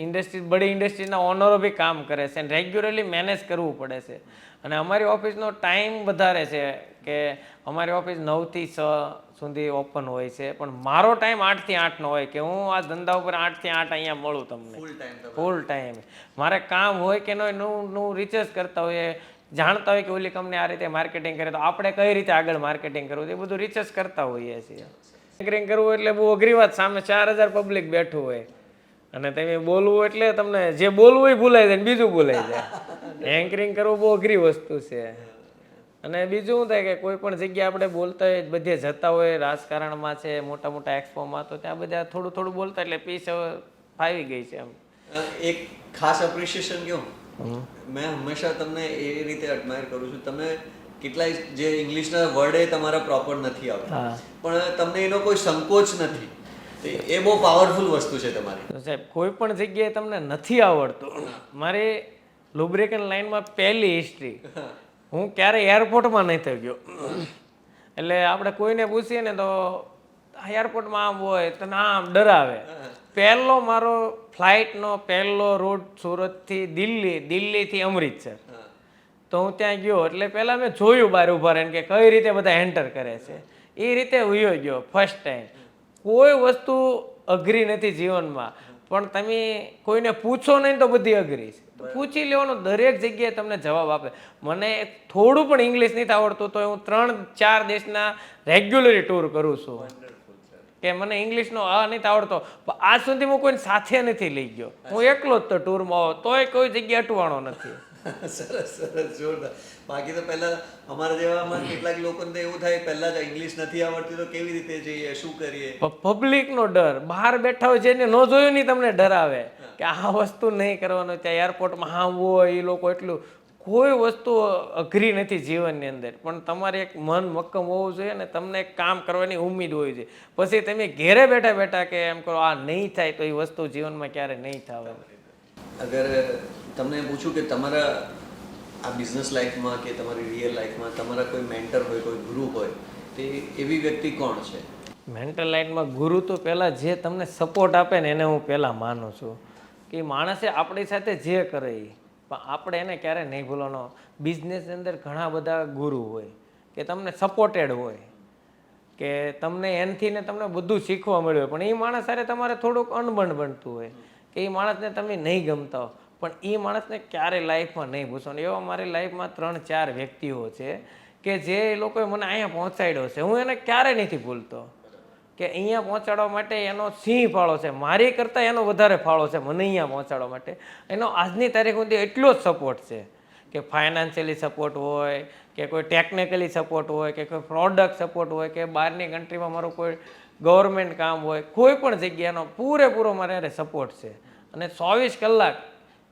ઇન્ડસ્ટ્રી, બડી ઇન્ડસ્ટ્રીના ઓનરો બી કામ કરે છે અને રેગ્યુલરલી મેનેજ કરવું પડે છે. અને અમારી ઓફિસનો ટાઈમ વધારે છે કે અમારી ઓફિસ 9 થી 6 સુધી ઓપન હોય છે, પણ મારો ટાઈમ 8 થી 8 નો હોય કે હું આ ધંધા ઉપર 8 થી 8 અહીંયા મળું તમને ફૂલ ટાઈમ. મારે કામ હોય કે ન હોય, હું રિસર્ચ કરતા હોય, જાણતા હોય કે ઓલી કંપની આ રીતે માર્કેટિંગ કરે તો આપણે કઈ રીતે આગળ માર્કેટિંગ કરવું, એ બધું રિસર્ચ કરતા હોઈએ છીએ. એન્કરિંગ કરવું એટલે બહુ અઘરી વાત, સામે 4000 પબ્લિક બેઠું હોય અને તમે બોલવું એટલે તમને જે બોલવું હોય ભૂલાઈ જાય, બીજું ભૂલાઈ જાય. એન્કરિંગ કરવું બહુ અઘરી વસ્તુ છે. અને બીજું શું થાય કે કોઈ પણ જગ્યાએ આપણે બોલતા હોય, બધે જતા હોય, રાજકારણમાં છે, મોટા મોટા એક્સપોમાં, તો ત્યાં બધા થોડું થોડું બોલતા એટલે પીસ ફાવી ગઈ છે. એમ એક ખાસ એપ્રિશિએશન કહું, મેં હંમેશા તમને એ રીતે એડમાયર કરું છું, તમે કેટલાય જે ઇંગ્લિશના વર્ડ એ તમારા પ્રોપર નથી આવતા પણ તમને એનો કોઈ સંકોચ નથી, એ બહુ પાવરફુલ વસ્તુ છે તમારી. સાહેબ, કોઈ પણ જગ્યાએ તમને નથી આવડતું, મારી લુબ્રિકન્ટ લાઈનમાં પહેલી હિસ્ટ્રી, હું ક્યારેય એરપોર્ટમાં નહીં થઈ ગયો. એટલે આપણે કોઈને પૂછીએ ને તો એરપોર્ટમાં આમ હોય તો ના આમ ડરાવે. પહેલો મારો ફ્લાઇટનો પહેલો રૂટ સુરતથી દિલ્હી, દિલ્હીથી અમૃતસર, તો હું ત્યાં ગયો એટલે પહેલાં મેં જોયું બહાર ઊભા રહીને કે કઈ રીતે બધા એન્ટર કરે છે, એ રીતે વયો ગયો ફર્સ્ટ ટાઈમ. કોઈ વસ્તુ અઘરી નથી જીવનમાં, પણ તમે કોઈને પૂછો નહીં તો બધી અઘરી છે. પૂછી લેવાનું, દરેક જગ્યાએ તમને જવાબ આપે. મને થોડું પણ ઇંગ્લિશ નથી આવડતું તો હું 3-4 દેશના રેગ્યુલરી ટૂર કરું છું કે મને ઇંગ્લિશનો આ નથી આવડતો, પણ આજ સુધી હું કોઈને સાથે નથી લઈ ગયો, હું એકલો જ તો ટૂરમાં આવો તોય કોઈ જગ્યાએ અટવાણો નથી. સરસ સરસ, જોરદાર. બાકી તો પહેલા અમારા જેવામાં કેટલાક લોકોને તો એવું થાય, પહેલા જ ઇંગ્લિશ નથી આવડતી તો કેવી રીતે જઈએ, શું કરીએ. પબ્લિકનો ડર, બહાર બેઠા હોય જેને ન જોયું નહીં તમને ડરાવે કે આ વસ્તુ નહીં કરવાનું. ત્યાં એરપોર્ટમાં હા હોય, એ લોકો એટલું કોઈ વસ્તુ અઘરી નથી જીવનની અંદર, પણ તમારે એક મન મક્કમ હોવું જોઈએ ને તમને એક કામ કરવાની ઉમ્મીદ હોવી જોઈએ. પછી તમે ઘેરે બેઠા બેઠા કે એમ કરો આ નહીં થાય તો એ વસ્તુ જીવનમાં ક્યારે નહીં થાય. અગર તમને પૂછું કે તમારા આ બિઝનેસ લાઈફમાં કે તમારી રિયલ લાઈફમાં તમારા કોઈ મેન્ટર હોય, કોઈ ગુરુ હોય, તે એવી વ્યક્તિ કોણ છે? મેન્ટલ લાઇનમાં ગુરુ તો પહેલાં જે તમને સપોર્ટ આપે ને એને હું પહેલાં માનું છું કે માણસે આપણી સાથે જે કરે એ, પણ આપણે એને ક્યારે નહીં ભૂલવાનો. બિઝનેસની અંદર ઘણા બધા ગુરુ હોય કે તમને સપોર્ટેડ હોય કે તમને એનથી ને તમને બધું શીખવા મળ્યું હોય, પણ એ માણસ સાથે તમારે થોડુંક અણબણ બનતું હોય કે એ માણસને તમે નહીં ગમતા હો, પણ એ માણસને ક્યારેય લાઈફમાં નહીં ભૂલશો. એવા મારી લાઈફમાં 3-4 વ્યક્તિઓ છે કે જે લોકોએ મને અહીંયા પહોંચાડ્યો છે, હું એને ક્યારેય નથી ભૂલતો. કે અહીંયા પહોંચાડવા માટે એનો સિંહ ફાળો છે, મારી કરતાં એનો વધારે ફાળો છે મને અહીંયા પહોંચાડવા માટે. એનો આજની તારીખ સુધી એટલો જ સપોર્ટ છે કે ફાઇનાન્શિયલી સપોર્ટ હોય કે કોઈ ટેકનિકલી સપોર્ટ હોય કે કોઈ પ્રોડક્ટ સપોર્ટ હોય કે બહારની કન્ટ્રીમાં મારું કોઈ ગવર્મેન્ટ કામ હોય, કોઈ પણ જગ્યાનો પૂરેપૂરો મારે યારે સપોર્ટ છે. અને 24 કલાક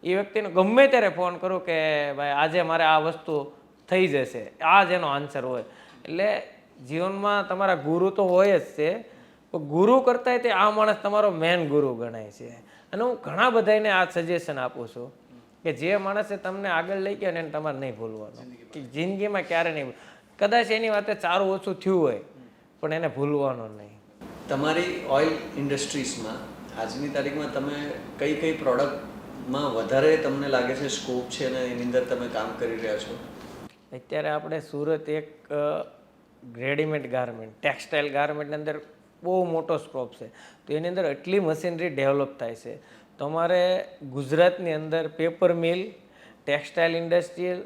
એ વ્યક્તિને ગમે ત્યારે ફોન કરું કે ભાઈ આજે મારે આ વસ્તુ થઈ જશે, આ જ એનો આન્સર હોય. એટલે જીવનમાં તમારા ગુરુ તો હોય જ છે, પણ ગુરુ કરતાંય તે આ માણસ તમારો મેન ગુરુ ગણાય છે. અને હું ઘણા બધાને આ સજેશન આપું છું કે જે માણસે તમને આગળ લઈ ગયા ને એને તમારે નહીં ભૂલવાનું, કે જિંદગીમાં ક્યારે નહીં. કદાચ એની વાતે સારું ઓછું થયું હોય પણ એને ભૂલવાનું નહીં. તમારી ઓઇલ ઇન્ડસ્ટ્રીઝમાં આજની તારીખમાં તમે કઈ કઈ પ્રોડક્ટમાં વધારે તમને લાગે છે સ્કોપ છે અને એની અંદર તમે કામ કરી રહ્યા છો? અત્યારે આપણે સુરત એક રેડીમેડ ગાર્મેન્ટ, ટેક્સટાઇલ ગાર્મેન્ટની અંદર બહુ મોટો સ્કોપ છે. તો એની અંદર એટલી મશીનરી ડેવલપ થાય છે. તો અમારે ગુજરાતની અંદર પેપર મિલ, ટેક્સટાઇલ ઇન્ડસ્ટ્રીયલ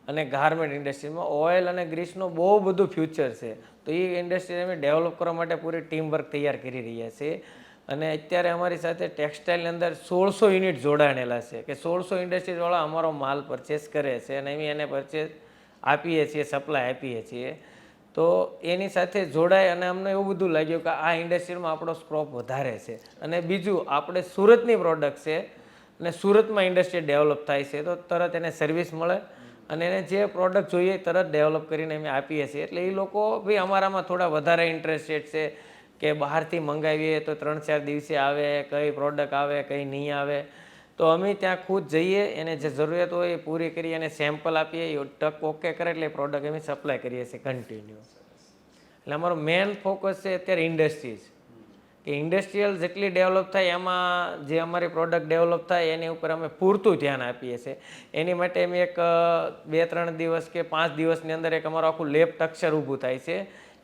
અને ગાર્મેન્ટ ઇન્ડસ્ટ્રીમાં ઓઇલ અને ગ્રીસનો બહુ બધું ફ્યુચર છે. તો એ ઇન્ડસ્ટ્રી અમે ડેવલપ કરવા માટે પૂરી ટીમ વર્ક તૈયાર કરી રહ્યા છીએ. અને અત્યારે અમારી સાથે ટેક્સટાઇલની અંદર 1600 યુનિટ જોડાણેલા છે કે 1600 ઇન્ડસ્ટ્રીઝવાળા અમારો માલ પરચેસ કરે છે અને અમે એને પરચેસ આપીએ છીએ, સપ્લાય આપીએ છીએ. તો એની સાથે જોડાય અને અમને એવું બધું લાગ્યું કે આ ઇન્ડસ્ટ્રીમાં આપણો સ્કોપ વધારે છે. અને બીજું આપણે સુરતની પ્રોડક્ટ છે અને સુરતમાં ઇન્ડસ્ટ્રી ડેવલપ થાય છે તો તરત એને સર્વિસ મળે અને એને જે પ્રોડક્ટ જોઈએ તરત ડેવલપ કરીને અમે આપીએ છીએ. એટલે એ લોકો બી અમારામાં થોડા વધારે ઇન્ટરેસ્ટેડ છે કે બહારથી મંગાવીએ તો 3-4 દિવસે આવે, કઈ પ્રોડક્ટ આવે કઈ નહીં આવે. તો અમે ત્યાં ખુદ જઈએ, એને જે જરૂરિયાત હોય એ પૂરી કરી અને સેમ્પલ આપીએ, એ ટક ઓકે કરે એટલે એ પ્રોડક્ટ અમે સપ્લાય કરીએ છીએ કન્ટિન્યુ. એટલે અમારો મેન ફોકસ છે અત્યારે ઇન્ડસ્ટ્રીઝ, કે ઇન્ડસ્ટ્રીયલ જેટલી ડેવલપ થાય એમાં જે અમારી પ્રોડક્ટ ડેવલપ થાય એની ઉપર અમે પૂરતું ધ્યાન આપીએ છીએ. એની માટે અમે એક 2-3 દિવસ કે 5 દિવસની અંદર એક અમારું આખું લેબ સ્ટ્રક્ચર ઊભું થાય છે.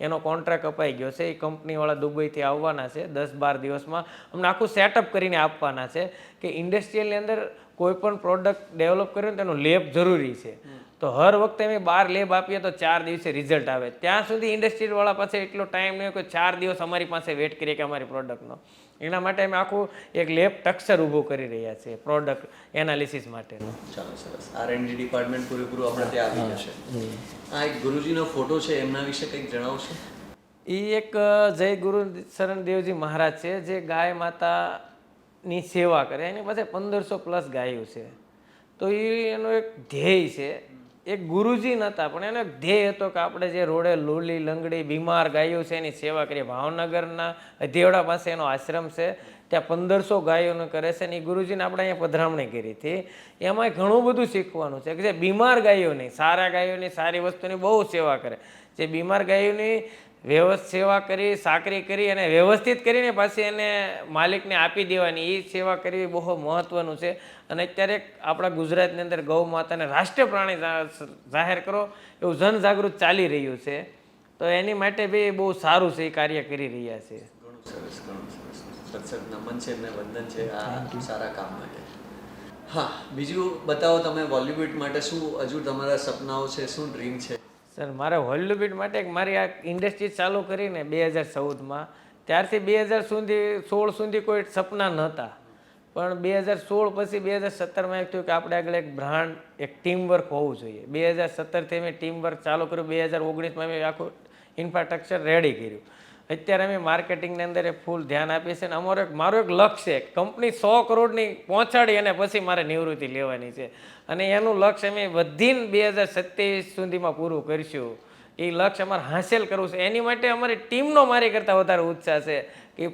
એનો કોન્ટ્રાક્ટ અપાઈ ગયો છે. એ કંપનીવાળા દુબઈથી આવવાના છે 10-12 દિવસમાં, અમને આખું સેટઅપ કરીને આપવાના છે કે ઇન્ડસ્ટ્રીયલની અંદર કોઈ પણ પ્રોડક્ટ ડેવલપ કર્યો ને તેનો લેબ જરૂરી છે. તો હર વખતે અમે 12 લેબ આપીએ તો 4 દિવસે રિઝલ્ટ આવે. ત્યાં સુધી ઇન્ડસ્ટ્રીવાળા પાસે એટલો ટાઈમ નહીં કે 4 દિવસ અમારી પાસે વેઇટ કરીએ કે અમારી પ્રોડક્ટનો. એના માટે અમે આખું એક લેબ સ્ટ્રક્ચર ઊભું કરી રહ્યા છીએ પ્રોડક્ટ એનાલિસિસ માટેનું. ચાલો, સરસ. R&D ડિપાર્ટમેન્ટ પૂરેપૂરું આપણે ત્યાં આવી જશે. આ એક ગુરુજીનો ફોટો છે, એમના વિશે કંઈક જણાવશો? એ એક જય ગુરુ શરણદેવજી મહારાજ છે જે ગાય માતાની સેવા કરે. એની પાસે 1500+ ગાયો છે. તો એનો એક ધ્યેય છે. એક ગુરુજી નહોતા પણ એનો એક ધ્યેય હતો કે આપણે જે રોડે લોલી લંગડી બીમાર ગાયો છે એની સેવા કરીએ. ભાવનગરના અધેવડા પાસે એનો આશ્રમ છે, ત્યાં 1500 ગાયોને કરે છે. અને એ ગુરુજીને આપણે અહીંયા પધરામણી કરી હતી. એમાં ઘણું બધું શીખવાનું છે કે જે બીમાર ગાયોની, સારા ગાયોની, સારી વસ્તુની બહુ સેવા કરે. જે બીમાર ગાયોની સેવા કરી, સાકરી કરી અને વ્યવસ્થિત કરીને પાછી એને માલિકને આપી દેવાની, એ સેવા કરવી બહુ મહત્વનું છે. અને અત્યારે આપણા ગુજરાતની અંદર ગૌ માતાને રાષ્ટ્રીય પ્રાણી જાહેર કરો એવું જનજાગૃત ચાલી રહ્યું છે. તો એની માટે બી બહુ સારું છે, એ કાર્ય કરી રહ્યા છે. ઘણું સરસ, ઘણું સરસ. સત્સંગ નમન છે અને વંદન છે આ સારા કામ માટે. હા, બીજું બતાવો તમે બોલિવૂડ માટે શું હજુ તમારા સપનાઓ છે, શું ડ્રીમ છે? સર, મારે હોલિવૂડ માટે મારી આ ઇન્ડસ્ટ્રી ચાલુ કરીને 2014માં, ત્યારથી 2016 સુધી કોઈ સપના નહોતા. પણ 2016 પછી 2017માં એક થયું કે આપણે આગળ એક બ્રાન્ડ, એક ટીમવર્ક હોવું જોઈએ. 2017થી મેં ટીમવર્ક ચાલુ કર્યું. 2019માં મેં આખું ઇન્ફ્રાસ્ટ્રક્ચર રેડી કર્યું અત્યારે અમે માર્કેટિંગની અંદર ફૂલ ધ્યાન આપીએ છીએ. અને મારું એક લક્ષ્ય છે, કંપની 100 કરોડની પહોંચાડી અને પછી મારે નિવૃત્તિ લેવાની છે. અને એનું લક્ષ્ય અમે વધીને 2027 સુધીમાં પૂરું કરીશું. એ લક્ષ્ય અમારે હાંસલ કરવું છે. એની માટે અમારી ટીમનો મારી કરતાં વધારે ઉત્સાહ છે કે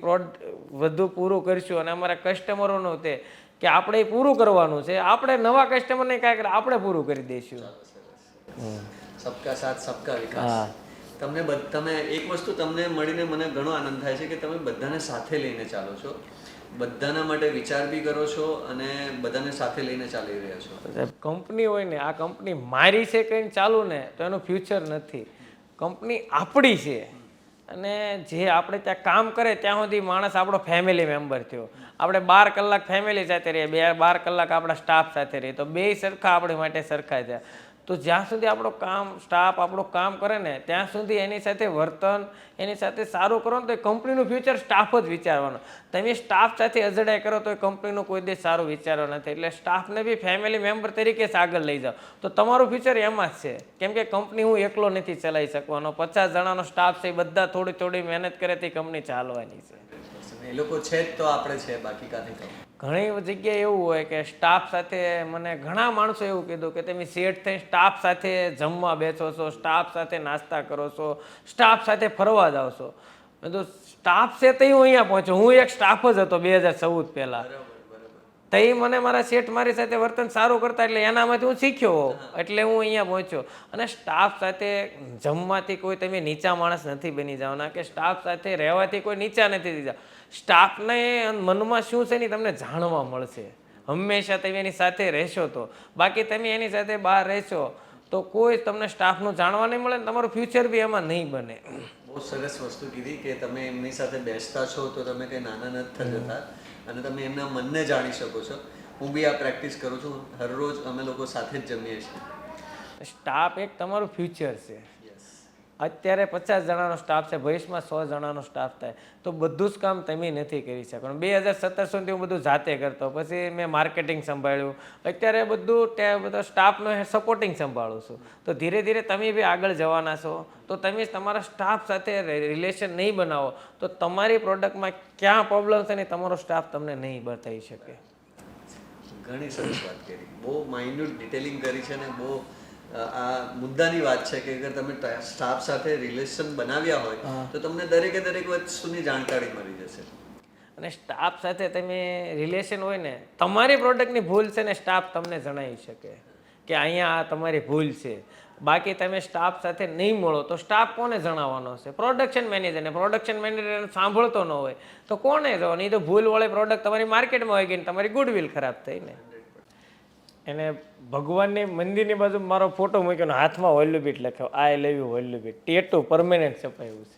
વધુ પૂરું કરીશું. અને અમારા કસ્ટમરોનું તે કે આપણે એ પૂરું કરવાનું છે. આપણે નવા કસ્ટમરને કાંઈક આપણે પૂરું કરી દઈશું. સબકા સાથ સબકા વિકાસ. તમે એક વસ્તુ તમને મળીને મને ઘણો આનંદ થાય છે કે તમે બધાને સાથે લઈને ચાલો છો, બધાના માટે વિચાર બી કરો છો અને બધાને સાથે લઈને ચાલી રહ્યા છો. કંપની હોય ને, આ કંપની મારી છે કહીને ચાલુ ને તો એનું ફ્યુચર નથી. કંપની આપણી છે અને જે આપણે ત્યાં કામ કરે ત્યાં સુધી માણસ આપણો ફેમિલી મેમ્બર થયો. આપણે 12 કલાક ફેમિલી સાથે રહીએ, 12 કલાક આપણા સ્ટાફ સાથે રહીએ, તો બે સરખા આપણી માટે સરખા છે. તો જ્યાં સુધી આપણો સ્ટાફ આપણું કામ કરે ને ત્યાં સુધી એની સાથે વર્તન, એની સાથે સારું કરો ને તો એ કંપનીનું ફ્યુચર સ્ટાફ જ વિચારવાનો. તમે સ્ટાફ સાથે અજડાઈ કરો તો એ કંપનીનું કોઈ દિવસ સારું વિચારવા નથી. એટલે સ્ટાફને બી ફેમિલી મેમ્બર તરીકે જ આગળ લઈ જાઓ તો તમારું ફ્યુચર એમાં જ છે. કેમ કે કંપની હું એકલો નથી ચલાવી શકવાનો. 50 જણાનો સ્ટાફ છે, એ બધા થોડી થોડી મહેનત કરે તો કંપની ચાલવાની છે. એ લોકો છે જ તો આપણે છે, બાકી કાંઈ નહીં. ઘણી જગ્યાએ એવું હોય કે સ્ટાફ સાથે મને ઘણા માણસો એવું કીધું કે તમે સેટ થઈને સ્ટાફ સાથે જમવા બેસો છો, સ્ટાફ સાથે નાસ્તા કરો છો, સ્ટાફ સાથે ફરવા જાઓ છો. મેં તો સ્ટાફ છે તો હું અહીંયા પહોંચ્યો. હું એક સ્ટાફ જ હતો 2014 પહેલાં. તઈ મને મારા શેઠ મારી સાથે વર્તન સારું કરતા એટલે એનામાંથી હું શીખ્યો હોઉં એટલે હું અહીંયા પહોંચ્યો. અને સ્ટાફ સાથે જમવાથી કોઈ તમે નીચા માણસ નથી બની જવાના કે સ્ટાફ સાથે રહેવાથી કોઈ નીચા નથી થઈ જાવ. સ્ટાફને મનમાં શું છે ને તમને જાણવા મળશે. હંમેશા તમે એની સાથે રહેશો તો. બાકી તમે એની સાથે બહાર રહેશો તો કોઈ તમને સ્ટાફનું જાણવા નહીં મળે ને તમારું ફ્યુચર બી એમાં નહીં બને. બહુ સરસ વસ્તુ કીધી કે તમે એમની સાથે બેસતા છો તો તમે કંઈ નાના નથી થતા અને તમે એમના મનને જાણી શકો છો. હું બી આ પ્રેક્ટિસ કરું છું. હરરોજ અમે લોકો સાથે જ જમીએ છીએ. સ્ટાફ એક તમારું ફ્યુચર છે. અત્યારે 50 જણાનો સ્ટાફ છે, ભવિષ્યમાં 100 જણાનો સ્ટાફ થાય તો બધું જ કામ તમે નથી કરી શકવાનું. 2017 સુધી હું બધું જાતે કરતો, પછી મેં માર્કેટિંગ સંભાળ્યું, અત્યારે બધો સ્ટાફનો સપોર્ટિંગ સંભાળું છું. તો ધીરે ધીરે તમે બી આગળ જવાના છો. તો તમે તમારા સ્ટાફ સાથે રિલેશન નહીં બનાવો તો તમારી પ્રોડક્ટમાં ક્યાં પ્રોબ્લેમ છે ને તમારો સ્ટાફ તમને નહીં બતાવી શકે. ઘણી સરસ વાત કરી, બહુ માઇન્યુટ ડિટેલિંગ કરી છે ને બહુ આ મુદ્દાની વાત છે કે અગર તમે સ્ટાફ સાથે રિલેશન બનાવ્યા હોય તો તમને દરેકે દરેક વસ્તુની જાણકારી મળી જશે. અને સ્ટાફ સાથે તમે રિલેશન હોય ને, તમારી પ્રોડક્ટની ભૂલ છે ને સ્ટાફ તમને જણાવી શકે કે અહીંયા આ તમારી ભૂલ છે. બાકી તમે સ્ટાફ સાથે નહીં મળો તો સ્ટાફ કોને જણાવવાનો છે? પ્રોડક્શન મેનેજરને. પ્રોડક્શન મેનેજર સાંભળતો ન હોય તો કોને જવાનું? એ તો ભૂલવાળી પ્રોડક્ટ તમારી માર્કેટમાં હોય ગઈ ને તમારી ગુડવિલ ખરાબ થઈ ને. એને ભગવાનની મંદિરની બાજુ મારો ફોટો મૂક્યો, હાથમાં હોલ્યુબીટ લખ્યો, આઈ લવ યુ હોલ્યુબીટ. ટેટુ પરમેનન્ટ છપાયું છે.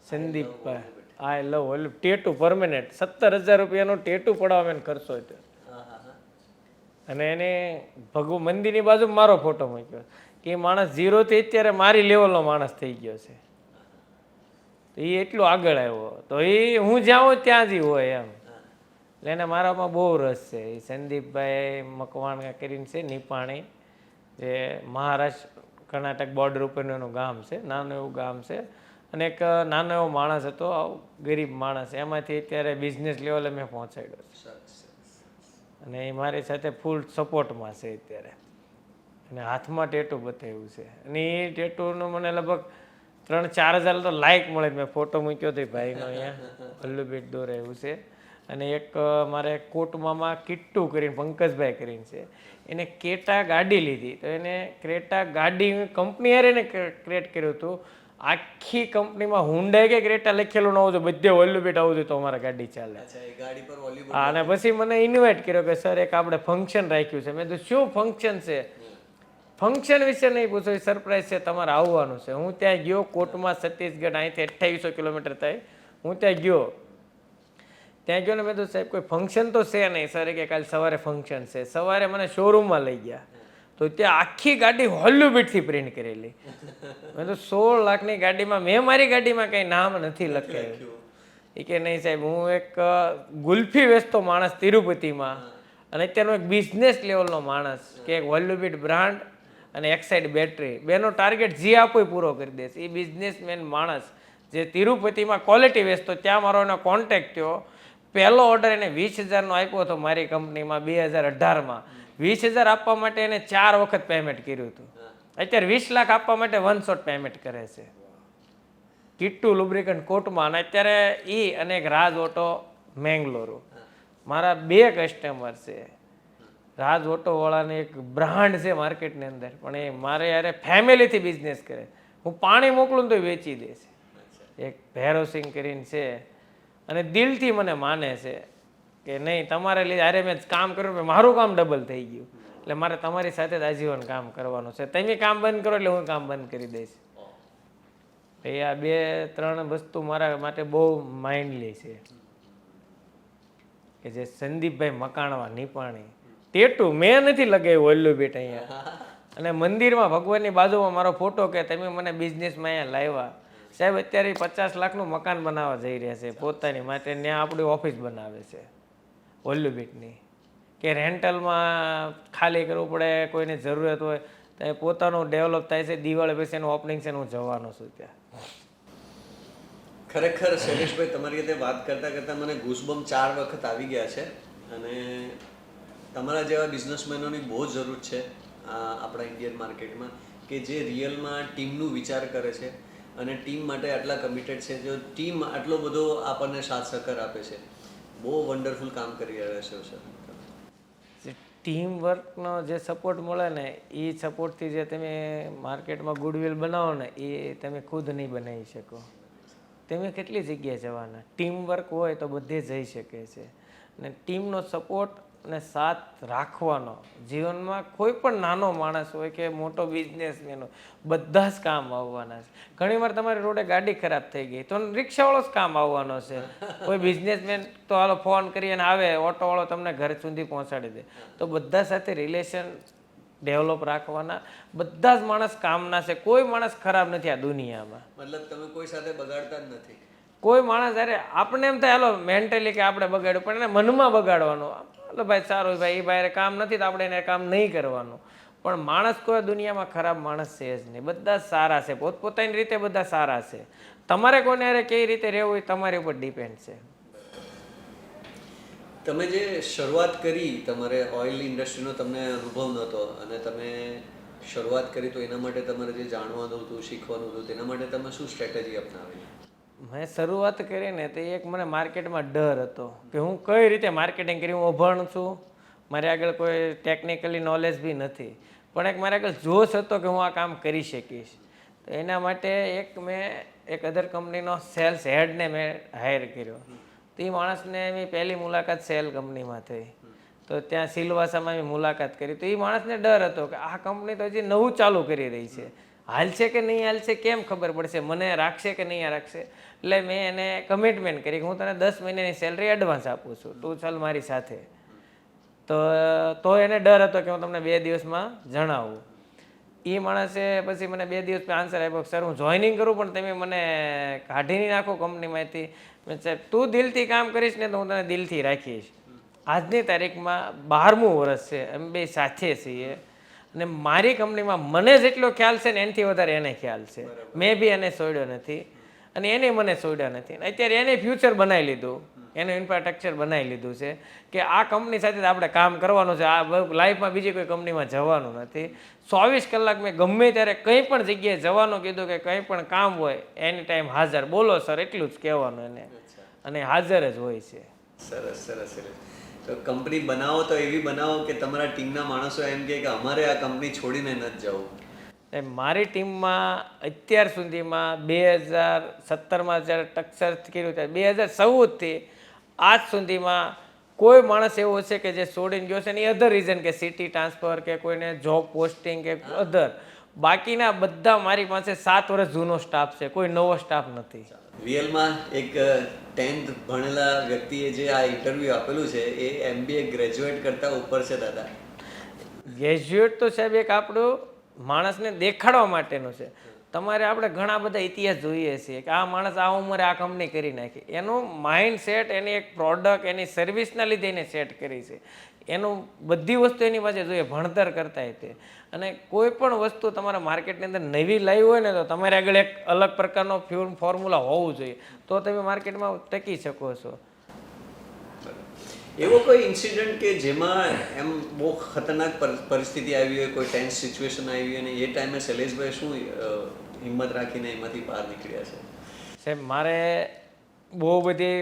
સંદીપભાઈ આઈ લવ હોલ્યુબીટ ટેટુ પરમેનન્ટ. 17,000 રૂપિયાનો ટેટુ પડાવવા મેં ખર્ચો હતો. અને એને મંદિરની બાજુ મારો ફોટો મૂક્યો કે માણસ 0 થી અત્યારે મારી લેવલનો માણસ થઈ ગયો છે. તો એ એટલું આગળ આવ્યો તો એ હું જ્યાં હોય ત્યાં જ હોય એમ. એટલે એને મારામાં બહુ રસ છે. એ સંદીપભાઈ મકવાણ કરીને છે, નિપાણી, જે મહારાષ્ટ્ર કર્ણાટક બોર્ડર ઉપરનું એનું ગામ છે. નાનું એવું ગામ છે અને એક નાનો એવો માણસ હતો, ગરીબ માણસ, એમાંથી અત્યારે બિઝનેસ લેવલે મેં પહોંચાડ્યો છે. અને એ મારી સાથે ફૂલ સપોર્ટમાં છે અત્યારે. અને હાથમાં ટેટુ બતાવ્યું છે. અને એ ટેટુનું મને લગભગ 3-4 હજાર તો લાઈક મળે. મેં ફોટો મૂક્યો હતો ભાઈનો, અહીંયા હોલ્યુબીટ દોરાયું છે. અને એક મારે કોટમામાં કિટ્ટુ કરીને પંકજભાઈ કરીને છે, એને ક્રેટા ગાડી લીધી. તો એને ક્રેટા ગાડી કંપની હારે એને ક્રિએટ કર્યું હતું. આખી કંપનીમાં હુન્ડાઈ કે ક્રેટા લખેલું ન હોવું જોઈએ, બધે હોલ્યુબીટ આવવું જોઈએ તો અમારા ગાડી ચાલે. હા. અને પછી મને ઇન્વાઇટ કર્યો કે સર એક આપણે ફંક્શન રાખ્યું છે. મેં તો શું ફંક્શન છે? ફંક્શન વિશે નહીં પૂછો, સરપ્રાઈઝ છે, તમારે આવવાનું છે. હું ત્યાં ગયો કોટમાં, છત્તીસગઢ, અહીંથી 2800 કિલોમીટર થાય. હું ત્યાં ગયો ને મેં તો સાહેબ કોઈ ફંક્શન તો છે નહીં. સર કે કાલે સવારે ફંક્શન છે. સવારે મને શોરૂમમાં લઈ ગયા તો ત્યાં આખી ગાડી હોલ્યુબીટથી પ્રિન્ટ કરેલી. મેં તો 16 લાખની ગાડીમાં મેં મારી ગાડીમાં કંઈ નામ નથી લખાયું. એ કે નહીં સાહેબ, હું એક ગુલ્ફી વેચતો માણસ તિરુપતિમાં અને અત્યારનો એક બિઝનેસ લેવલનો માણસ કે એક હોલ્યુબીટ બ્રાન્ડ અને એક સાઈડ બેટરી, બેનો ટાર્ગેટ જે આપો એ પૂરો કરી દેશે. એ બિઝનેસમેન માણસ જે તિરુપતિમાં ક્વોલિટી વેચતો, ત્યાં મારો એનો કોન્ટેક્ટ થયો. પહેલો ઓર્ડર એને 20,000નો આપ્યો હતો મારી કંપનીમાં 2018માં. 20,000 આપવા માટે એને 4 વખત પેમેન્ટ કર્યું હતું. અત્યારે 20 લાખ આપવા માટે 1 શોટ પેમેન્ટ કરે છે. કિટ્ટુ લુબ્રિકન્ટ કોટમાં. અને અત્યારે ઈ અને એક રાજ ઓટો મેંગલોર મારા 2 કસ્ટમર છે. રાજ ઓટોવાળાની એક બ્રાન્ડ છે માર્કેટની અંદર, પણ એ મારે યારે ફેમિલીથી બિઝનેસ કરે. હું પાણી મોકલું તો વેચી દે છે. એક ભૈરવસિંહ કરીને છે, અને દિલથી મને માને છે કે નહીં તમારે લીધે અરે મેં કામ કર્યું, મારું કામ ડબલ થઈ ગયું, એટલે મારે તમારી સાથે જ આજીવન કામ કરવાનું છે. તમે કામ બંધ કરો એટલે હું કામ બંધ કરી દઈશ. એ આ 2-3 વસ્તુ મારા માટે બહુ માઇન્ડલી છે. કે જે સંદીપભાઈ મકાણવા નિપાણી ટેટુ મેં નથી લગાવ્યું ઓલ્લુબેટ અહીંયા, અને મંદિરમાં ભગવાનની બાજુમાં મારો ફોટો કે તમે મને બિઝનેસમાં અહીંયા લાવ્યા. સાહેબ અત્યારે 50 લાખનું મકાન બનાવવા જઈ રહ્યા છે પોતાની માટે, ત્યાં આપણી ઓફિસ બનાવે છે ઓલ્લુબેટની. કે રેન્ટલમાં ખાલી કરવું પડે, કોઈને જરૂરત હોય તો પોતાનું ડેવલપ થાય છે. દિવાળી પછી એનું ઓપનિંગ છે, હું જવાનો છું ત્યાં. ખરેખર શૈલેષભાઈ, તમારી સાથે વાત કરતાં કરતાં મને ઘૂસબમ 4 વખત આવી ગયા છે, અને તમારા જેવા બિઝનેસમેનોની બહુ જરૂર છે આપણા ઇન્ડિયન માર્કેટમાં, કે જે રિયલમાં ટીમનું વિચાર કરે છે અને ટીમ માટે આટલા કમિટેડ છે. જો ટીમ આટલો બધો આપણને સાથ સહકાર આપે છે, બહુ વન્ડરફુલ કામ કરી રહ્યા છો સર. ટીમ વર્કનો જે સપોર્ટ મળે ને, એ સપોર્ટથી જે તમે માર્કેટમાં ગુડવિલ બનાવો ને, એ તમે ખુદ નહીં બનાવી શકો. તમે કેટલી જગ્યાએ જવાના? ટીમ વર્ક હોય તો બધે જઈ શકે છે. અને ટીમનો સપોર્ટ અને સાથ રાખવાનો જીવનમાં કોઈ પણ નાનો માણસ હોય કે મોટો બિઝનેસમેન હોય, બધા જ કામ આવવાના છે. ઘણીવાર તમારી રોડે ગાડી ખરાબ થઈ ગઈ તો રિક્ષાવાળો જ કામ આવવાનો છે. કોઈ બિઝનેસમેન તો હાલો ફોન કરીને આવે, ઓટોવાળો તમને ઘર સુધી પહોંચાડી દે. તો બધા સાથે રિલેશન ડેવલપ રાખવાના. બધા જ માણસ કામના છે, કોઈ માણસ ખરાબ નથી આ દુનિયામાં. મતલબ તમે કોઈ સાથે બગાડતા જ નથી. કોઈ માણસ અરે આપણે એમ થાય હાલો મેન્ટલી કે આપણે બગાડ્યું, પણ એને મનમાં બગાડવાનું. એટલે ભાઈ સારું ભાઈ, એ ભાઈ કામ નથી તો આપણે એને કામ નહીં કરવાનું. પણ માણસ કોઈ દુનિયામાં ખરાબ માણસ છે જ નહીં, બધા જ સારા છે, પોતપોતાની રીતે બધા સારા છે. તમારે કોને અરે કઈ રીતે રહેવું એ તમારી ઉપર ડિપેન્ડ છે. તમે જે શરૂઆત કરી, તમારે ઓઇલ ઇન્ડસ્ટ્રીનો તમને અનુભવ નહોતો, અને તમે શરૂઆત કરી તો એના માટે તમારે જે જાણવાનું હતું, શીખવાનું હતું, તેના માટે તમે શું સ્ટ્રેટેજી અપનાવી? મેં શરૂઆત કરી ને તો એક મને માર્કેટમાં ડર હતો કે હું કઈ રીતે માર્કેટિંગ કરી. હું અભણ છું, મારી આગળ કોઈ ટેકનિકલી નોલેજ બી નથી, પણ એક મારી આગળ જોશ હતો કે હું આ કામ કરી શકીશ. તો એના માટે મેં એક અધર કંપનીનો સેલ્સ હેડને મેં હાયર કર્યો. તો એ માણસને એની પહેલી મુલાકાત સેલ કંપનીમાં થઈ. તો ત્યાં સિલવાસામાં મેં મુલાકાત કરી. તો એ માણસને ડર હતો કે આ કંપની તો હજી નવું ચાલુ કરી રહી છે, હાલશે કે નહીં હાલશે કેમ ખબર પડશે, મને રાખશે કે નહીં રાખશે. એટલે મેં એને કમિટમેન્ટ કરી કે હું તને 10 મહિનાની સેલરી એડવાન્સ આપું છું, તું ચાલ મારી સાથે. તો એને ડર હતો કે હું તમને 2 દિવસમાં જણાવું. એ માણસે પછી મને 2 દિવસ આન્સર આપ્યો, સર હું જોઈનિંગ કરું પણ તમે મને કાઢી નહીં નાખો કંપનીમાંથી. મેં સાહેબ તું દિલથી કામ કરીશ ને તો હું તને દિલથી રાખીશ. આજની તારીખમાં 12મું વર્ષ છે, અમે બે સાથે છીએ, અને મારી કંપનીમાં મને જેટલો ખ્યાલ છે ને એનાથી વધારે એને ખ્યાલ છે. મેં બી એને છોડ્યો નથી અને એને મને છોડ્યા નથી. અત્યારે એને ફ્યુચર બનાવી લીધું, એનું ઇન્ફ્રાસ્ટ્રક્ચર બનાવી લીધું છે કે આ કંપની સાથે આપણે કામ કરવાનું છે, આ લાઈફમાં બીજી કોઈ કંપનીમાં જવાનું નથી. 24 કલાક મેં ગમે ત્યારે કંઈ પણ જગ્યાએ જવાનું કીધું કે કંઈ પણ કામ હોય એની ટાઈમ હાજર, બોલો સર એટલું જ કહેવાનું એને, અને હાજર જ હોય છે. સરસ સરસ સરસ. તો કંપની બનાવો તો એવી બનાવો કે તમારા ટીમના માણસો એમ કહે કે અમારે આ કંપની છોડીને નથી જવું. મારી ટીમમાં અત્યાર સુધીમાં 2017માં જ્યારે ટક્સર કર્યું ત્યારે 2014થી આજ સુધીમાં કોઈ માણસ એવો છે કે જે છોડીને ગયો છે ને, એ અધર રીઝન કે સિટી ટ્રાન્સફર કે કોઈને જોબ પોસ્ટિંગ કે અધર. બાકીના બધા મારી પાસે 7 વર્ષ જૂનો સ્ટાફ છે, કોઈ નવો સ્ટાફ નથી. રિયલમાં એક 10th ભણેલા વ્યક્તિએ જે આ ઇન્ટરવ્યૂ આપેલું છે એ MBA ગ્રેજ્યુએટ કરતાં ઉપર છે દાદા. ગ્રેજ્યુએટ તો સાહેબ એક આપણું માણસને દેખાડવા માટેનું છે, તમારે આપણે ઘણા બધા ઇતિહાસ જોઈએ છીએ કે આ માણસ આ ઉંમરે આ કંપની કરી નાખી. એનું માઇન્ડ સેટ, એની એક પ્રોડક્ટ, એની સર્વિસના લીધે એને સેટ કરી છે. એનું બધી વસ્તુ એની પાસે જોઈએ, ભણતર કરતા તે. અને કોઈ પણ વસ્તુ તમારા માર્કેટની અંદર નવી લાવી હોય ને તો તમારે આગળ એક અલગ પ્રકારનો ફોર્મ્યુલા હોવું જોઈએ, તો તમે માર્કેટમાં ટકી શકો છો. એવો કોઈ ઇન્સિડન્ટ કે જેમાં એમ બહુ ખતરનાક પરિસ્થિતિ આવી હોય, કોઈ ટેન્સ સિચ્યુએશન આવી હોય, અને એ ટાઈમે શૈલેષભાઈ શું હિંમત રાખીને એમાંથી બહાર નીકળ્યા છે? સાહેબ, મારે બહુ બધી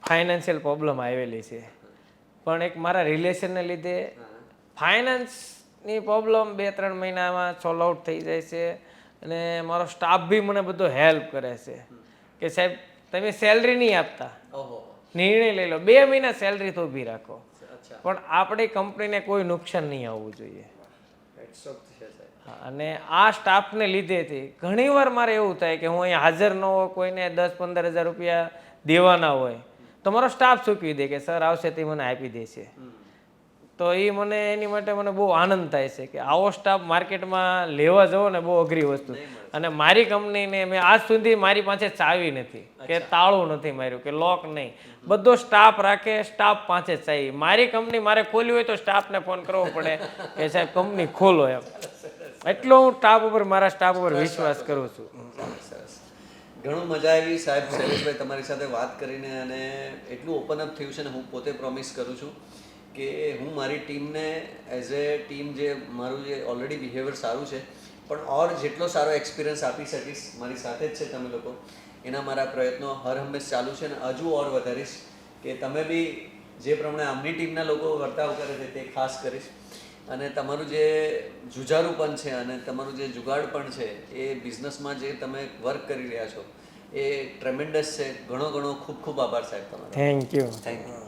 ફાઇનાન્શિયલ પ્રોબ્લેમ આવેલી છે, પણ એક મારા રિલેશનને લીધે ફાઇનાન્સની પ્રોબ્લેમ 2-3 મહિનામાં સોલ્વ આઉટ થઈ જાય છે. અને મારો સ્ટાફ બી મને બધો હેલ્પ કરે છે કે સાહેબ તમે સેલરી નહીં આપતા, ઓહો, નિર્ણય લઈ લો, 2 મહિના સેલરી તો ઊભી રાખો, પણ આપણી કંપનીને કોઈ નુકસાન નહીં આવવું જોઈએ. અને આ સ્ટાફને લીધેથી ઘણીવાર મારે એવું થાય કે હું અહીંયા હાજર ન હોય, કોઈને 10-15 હજાર રૂપિયા દેવાના હોય તો મારો સ્ટાફ ચૂકવી દે કે સર આવશે તે મને આપી દેશે. તો એ મને એની માટે મને બહુ આનંદ થાય છે કે આવો સ્ટાફ માર્કેટમાં લેવા જવો ને બહુ અઘરી વસ્તુ. અને મારી કંપનીને મેં આજ સુધી મારી પાસે ચાવી નથી કે તાળું નથી માર્યું કે લોક નહીં, બધો સ્ટાફ રાખે, સ્ટાફ પાસે ચાવી. મારી કંપની મારે ખોલવી હોય તો સ્ટાફને ફોન કરવો પડે કે સાહેબ કંપની ખોલો એમ. એટલો હું સ્ટાફ ઉપર, મારા સ્ટાફ ઉપર વિશ્વાસ કરું છું. સરસ, ઘણું મજા આવી સાહેબ શૈલેષભાઈ તમારી સાથે વાત કરીને, અને એટલું ઓપન અપ થયું છે ને હું પોતે પ્રોમિસ કરું છું કે હું મારી ટીમને એઝ એ ટીમ, જે મારું જે ઓલરેડી બિહેવિયર સારું છે પણ ઓર જેટલો સારો એક્સપિરિયન્સ આપી શકીશ, મારી સાથે જ છે તમે લોકો, એના મારા પ્રયત્નો હર હંમેશ ચાલુ છે. અને હજુ ઓર વધારીશ કે તમે બી જે પ્રમાણે આમની ટીમના લોકો વર્તાવ કરે છે તે ખાસ કરીશ. અને તમારું જે જુજારુપણ છે અને તમારું જે જુગાડપણ છે એ બિઝનેસમાં જે તમે વર્ક કરી રહ્યા છો એ ટ્રેમેન્ડસ છે. ઘણો ઘણો ખૂબ ખૂબ આભાર સાહેબ તમારો. Thank you. Thank you.